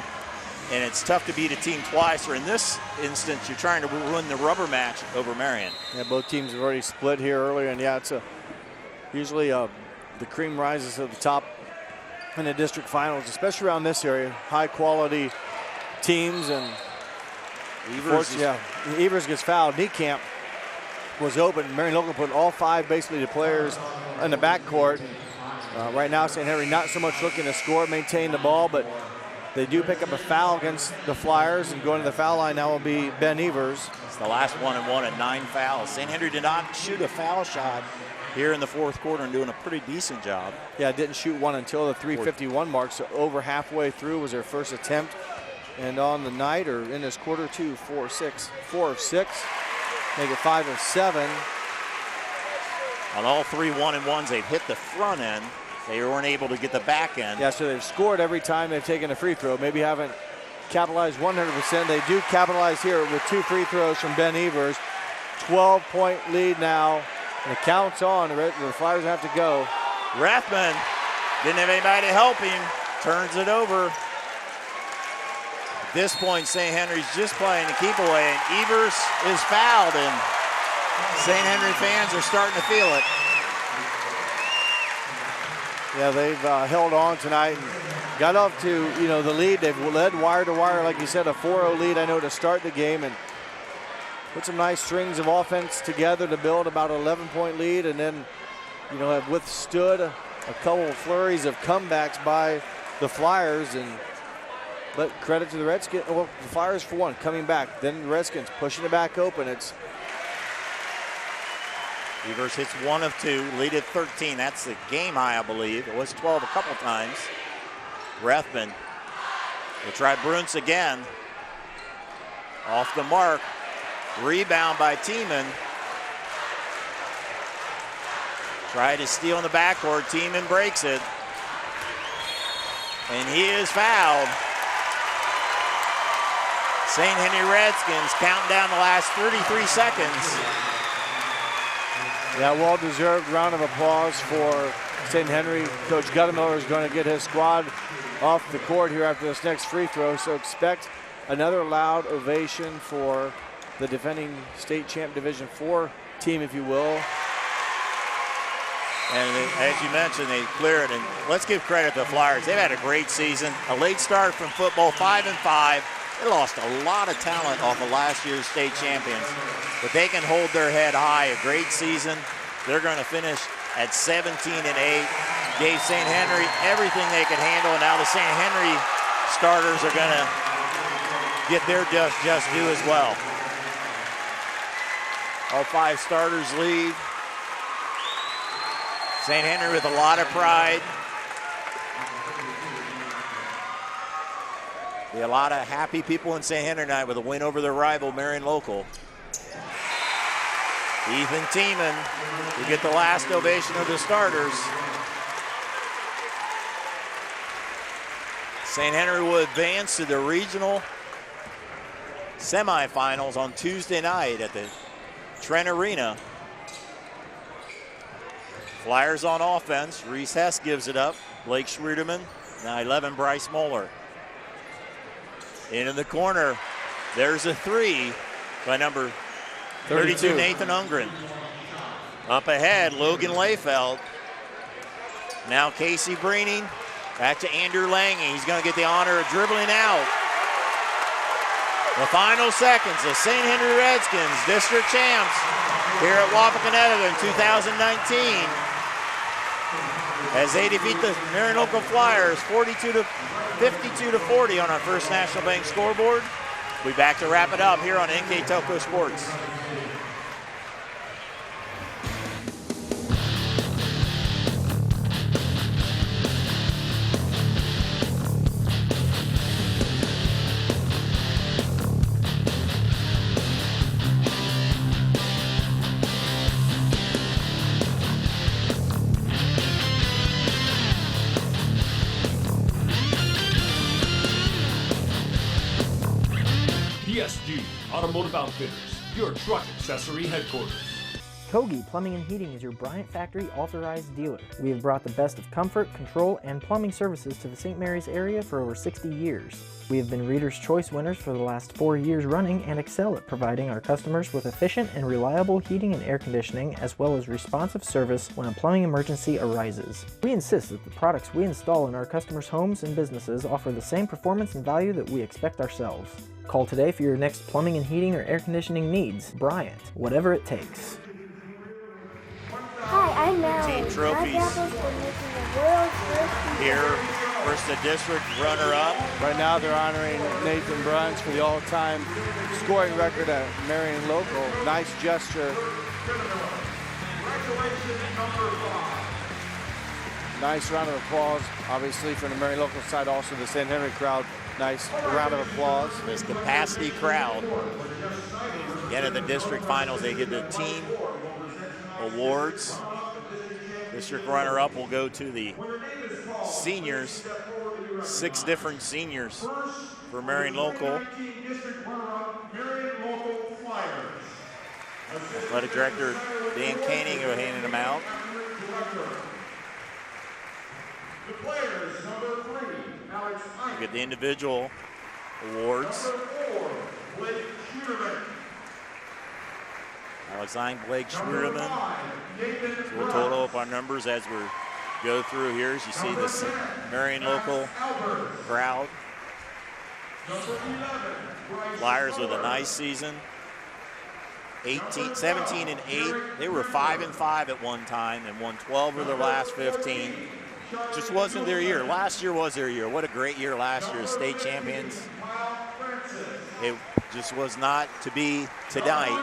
and it's tough to beat a team twice, or in this instance, you're trying to win the rubber match over Marion. Yeah, both teams have already split here earlier, and yeah, it's usually the cream rises to the top in the district finals, especially around this area. High-quality teams, and Evers gets fouled. Niekamp was open. Marion Local put all 5 basically the players in the backcourt. Right now, St. Henry not so much looking to score, maintain the ball, but they do pick up a foul against the Flyers, and going to the foul line now will be Ben Evers. It's the last 1-1 at 9 fouls. St. Henry did not shoot a foul shot here in the 4th quarter and doing a pretty decent job. Yeah, didn't shoot one until the 3:51 mark, so over halfway through was their first attempt. And on the night, or in this quarter, 4 of 6, make it 5 of 7. On all 3 1-and-1s, they've hit the front end. They weren't able to get the back end. Yeah, so they've scored every time they've taken a free throw. Maybe haven't capitalized 100%. They do capitalize here with 2 free throws from Ben Evers. 12-point lead now. And the count's on. The Flyers have to go. Rathman didn't have anybody to help him. Turns it over. At this point, St. Henry's just playing to keep away, and Evers is fouled, and St. Henry fans are starting to feel it. Yeah, they've held on tonight and got off to, the lead. They've led wire to wire, like you said, a 4-0 lead, I know, to start the game, and put some nice strings of offense together to build about an 11-point lead, and then, have withstood a couple of flurries of comebacks by the Flyers. But credit to the Redskins, well, the Flyers for one, coming back. Then the Redskins pushing it back open. Evers hits 1 of 2, lead at 13. That's the game high, I believe. It was 12 a couple times. Rathman will try Bruns again. Off the mark. Rebound by Tiemann. Try to steal in the backcourt. Tiemann breaks it. And he is fouled. St. Henry Redskins counting down the last 33 seconds. Yeah, well-deserved round of applause for St. Henry. Coach Guttemiller is going to get his squad off the court here after this next free throw, so expect another loud ovation for the defending state champ Division IV team, if you will. And as you mentioned, they clear it, and let's give credit to the Flyers. They've had a great season, a late start from football, 5-5. They lost a lot of talent off of last year's state champions, but they can hold their head high. A great season. They're going to finish at 17-8. Gave St. Henry everything they could handle, and now the St. Henry starters are going to get their just due as well. All 5 starters lead. St. Henry with a lot of pride. Be a lot of happy people in St. Henry tonight with a win over their rival, Marion Local. Ethan Tiemann will get the last ovation of the starters. St. Henry will advance to the regional semifinals on Tuesday night at the Trent Arena. Flyers on offense. Reese Hess gives it up. Blake Schruderman. Now 11, Bryce Moeller. In the corner, there's a 3 by number 32, Nathan Ungren. Up ahead, Logan Layfeld. Now Casey Breening. Back to Andrew Lange. He's going to get the honor of dribbling out. The final seconds, the St. Henry Redskins, district champs, here at Wapakoneta in 2019. As they defeat the Marion Local Flyers 52-40 on our First National Bank scoreboard. We'll be back to wrap it up here on NKTelco Sports. PSG Automotive Outfitters, your truck accessory headquarters. Kogi Plumbing and Heating is your Bryant Factory authorized dealer. We have brought the best of comfort, control, and plumbing services to the St. Mary's area for over 60 years. We have been Reader's Choice winners for the last 4 years running and excel at providing our customers with efficient and reliable heating and air conditioning, as well as responsive service when a plumbing emergency arises. We insist that the products we install in our customers' homes and businesses offer the same performance and value that we expect ourselves. Call today for your next plumbing and heating or air conditioning needs. Bryant, whatever it takes. Hi, I'm Marion. Team trophies here. First the district runner-up. Right now they're honoring Nathan Bruns for the all-time scoring record at Marion Local. Nice gesture. Nice round of applause, obviously, from the Marion Local side. Also the St. Henry crowd. Nice round of applause. This capacity crowd. Again, at the district finals, they get the team awards. District runner-up will go to the seniors. 6 different seniors for Marion Local. Athletic Director Dan Koenig will hand them out. You get the individual awards. Alexine Blake Schwierman. So we'll total up our numbers as we go through here. As you see this Marion Local crowd. Flyers with a nice season. 17 and 8. They were 5-5 at one time and won 12 of their last 15. Just wasn't their year. Last year was their year. What a great year last year as state champions. It just was not to be tonight.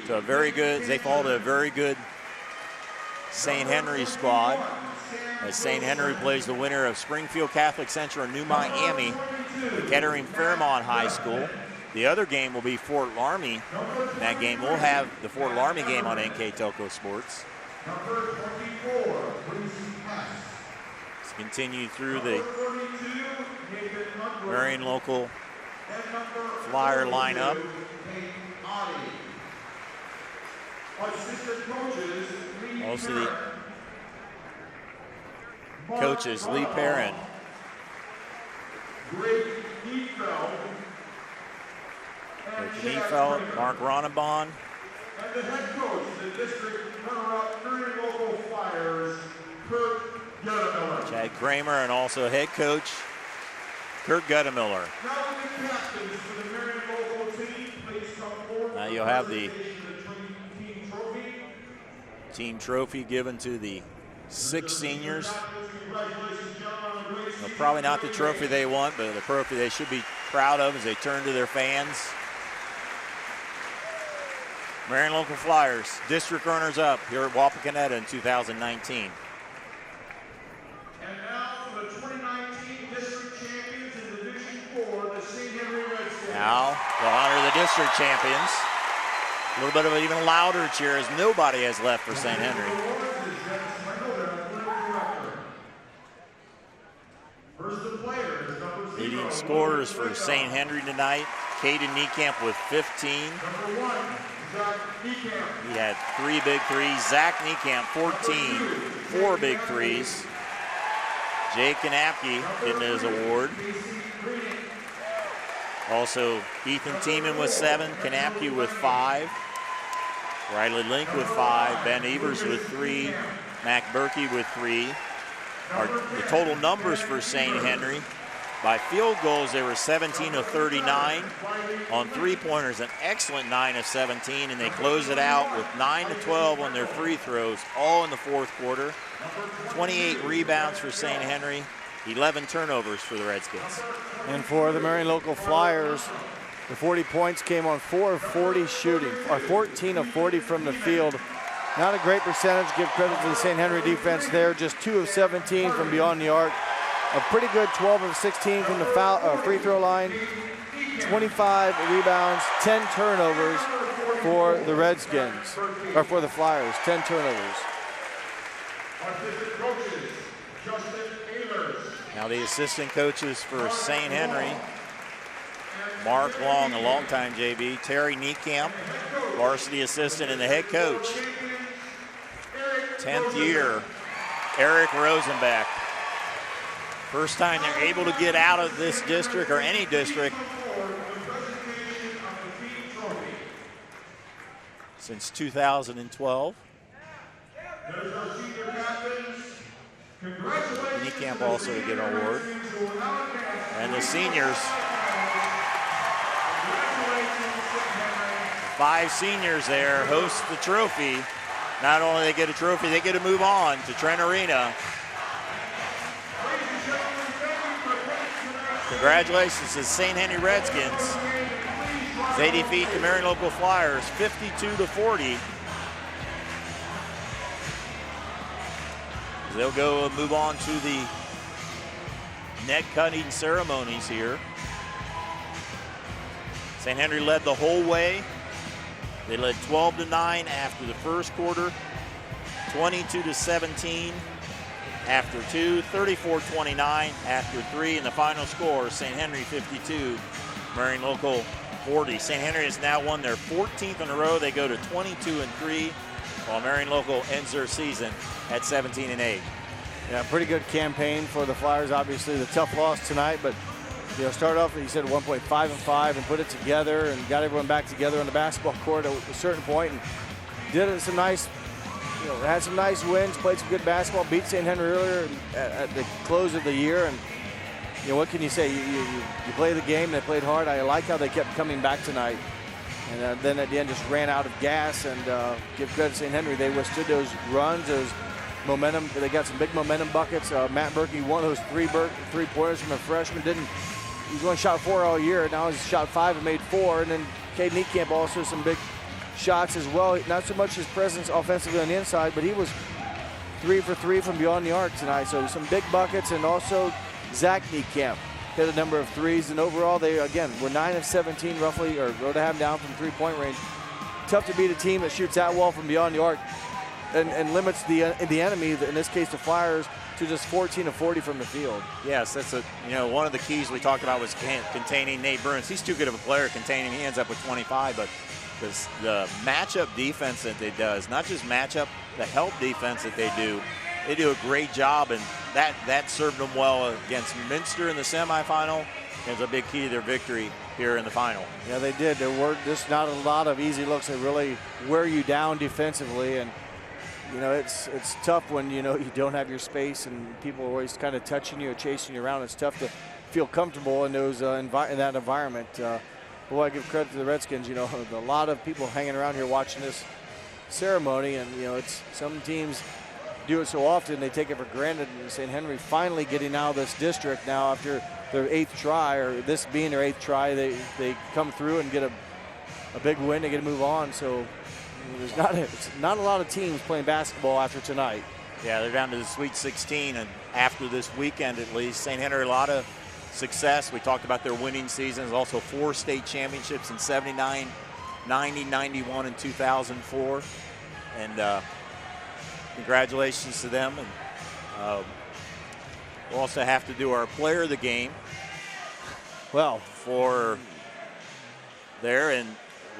So they followed a very good St. Henry squad. As St. Henry plays the winner of Springfield Catholic Central and New Miami, the Kettering Fairmont High School. The other game will be Fort Laramie. In that game, we'll have the Fort Laramie game on NKTelco Sports. Let's continue through the Marion Local Flyer lineup. Also the coaches, Lee Perrin, Neefeld, Mark Ronenbaum, and the head coach, the district runner-up Marion Local Flyers, Kurt Guttemiller. Chad Kramer, and also head coach Kurt Guttemiller. Now the captains for the Marion Local team, please come forward. Now you'll have the team trophy given to the 6 seniors. Well, probably not the trophy they want, but the trophy they should be proud of as they turn to their fans. Marion Local Flyers, district runners-up here at Wapakoneta in 2019. And now for the 2019 district champions in Division 4, the St. Henry Redskins. Now they'll honor the district champions. A little bit of an even louder cheer as nobody has left for St. Henry. Leading scorers for St. Henry tonight, Caden Niekamp with 15. He had 3 big threes. Zach Niekamp, 14, 4 big threes. Jake Kanapke getting his award. Also, Ethan Tiemann with 7, Kanapke with 5. Riley Link with 5, Ben Evers with 3, Mac Berkey with 3. The total numbers for St. Henry, by field goals, they were 17 of 39. On three-pointers, an excellent 9 of 17, and they close it out with 9 of 12 on their free throws, all in the fourth quarter. 28 rebounds for St. Henry, 11 turnovers for the Redskins. And for the Marion Local Flyers, the 40 points came on 4 of 40 shooting, or 14 of 40 from the field. Not a great percentage. Give credit to the St. Henry defense there. Just 2 of 17 from beyond the arc. A pretty good 12 of 16 from the free throw line. 25 rebounds, 10 turnovers for the Redskins, or for the Flyers. 10 turnovers. Now the assistant coaches for St. Henry. Mark Long, a longtime JV. Terry Niekamp, varsity assistant and the head coach. 10th year, Eric Rosenbach. First time they're able to get out of this district or any district since 2012. Niekamp also to get an award. And the seniors, 5 seniors there host the trophy. Not only they get a trophy, they get to move on to Trent Arena. Congratulations to St. Henry Redskins. They defeat the Marion Local Flyers 52-40. They'll go and move on to the net cutting ceremonies here. St. Henry led the whole way. They led 12-9 after the first quarter, 22-17 after 2, 34-29 after 3, and the final score, St. Henry 52, Marion Local 40. St. Henry has now won their 14th in a row. They go to 22-3, while Marion Local ends their season at 17-8. Yeah, pretty good campaign for the Flyers. Obviously, the tough loss tonight, but start off, you said 1.5-5 and put it together and got everyone back together on the basketball court at a certain point and did it some nice, had some nice wins, played some good basketball, beat St. Henry earlier at the close of the year. And what can you say? You play the game, they played hard. I like how they kept coming back tonight. And then at the end just ran out of gas, and give credit to St. Henry. They withstood those runs, those momentum. They got some big momentum buckets. Matt Berkey, one of those three-pointers from a freshman. He's only shot 4 all year. Now he's shot 5 and made 4. And then Cade Niekamp also some big shots as well. Not so much his presence offensively on the inside, but he was 3 for 3 from beyond the arc tonight. So some big buckets, and also Zach Niekamp hit a number of threes. And overall, they, again, were 9 of 17 roughly, or to have them down from three-point range. Tough to beat a team that shoots that well from beyond the arc and limits the enemy, in this case the Flyers, to just 14 of 40 from the field. Yes, that's one of the keys we talked about was containing Nate Bruns. He's too good of a player containing. He ends up with 25, but the matchup defense that they does, not just matchup, the help defense that they do a great job, and that served them well against Minster in the semifinal. It was a big key to their victory here in the final. Yeah, they did. There were just not a lot of easy looks that really wear you down defensively, and it's tough when you don't have your space and people are always kind of touching you or chasing you around. It's tough to feel comfortable in those in that environment. Boy, I give credit to the Redskins. A lot of people hanging around here watching this ceremony, and it's some teams do it so often they take it for granted. And St. Henry finally getting out of this district now after their 8th try, or this being their 8th try, they come through and get a big win. They get to move on. So there's not a lot of teams playing basketball after tonight. Yeah, they're down to the Sweet 16, and after this weekend at least, St. Henry, a lot of success. We talked about their winning seasons, also 4 state championships in 79, 90, 91, and 2004. And congratulations to them. And we'll also have to do our player of the game. Well, for there, and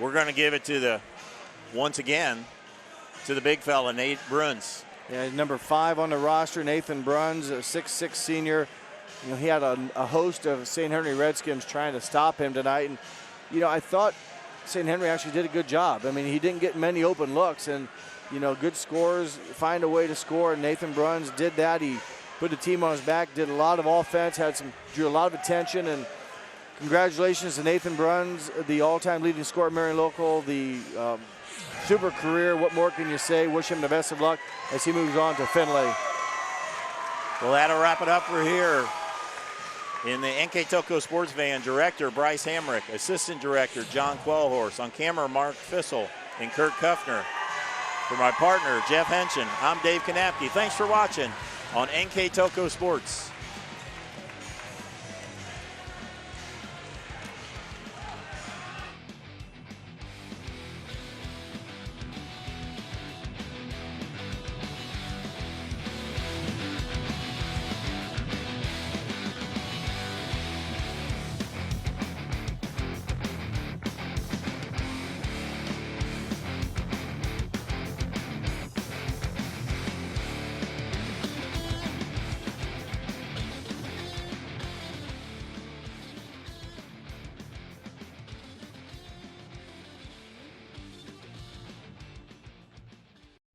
we're going to give it to once again, to the big fella, Nate Bruns. Yeah, number 5 on the roster, Nathan Bruns, a 6'6" senior. He had a host of St. Henry Redskins trying to stop him tonight. And, I thought St. Henry actually did a good job. I mean, he didn't get many open looks, and good scores, find a way to score. Nathan Bruns did that. He put the team on his back, did a lot of offense, drew a lot of attention, and congratulations to Nathan Bruns, the all-time leading scorer at Marion Local, the super career. What more can you say? Wish him the best of luck as he moves on to Findlay. Well, that'll wrap it up for here. In the NKTelco Sports Van, Director Bryce Hamrick, Assistant Director John Quellhorse, on camera Mark Fissel and Kurt Kuffner. For my partner, Jeff Henshin, I'm Dave Kanapke. Thanks for watching on NKTelco Sports.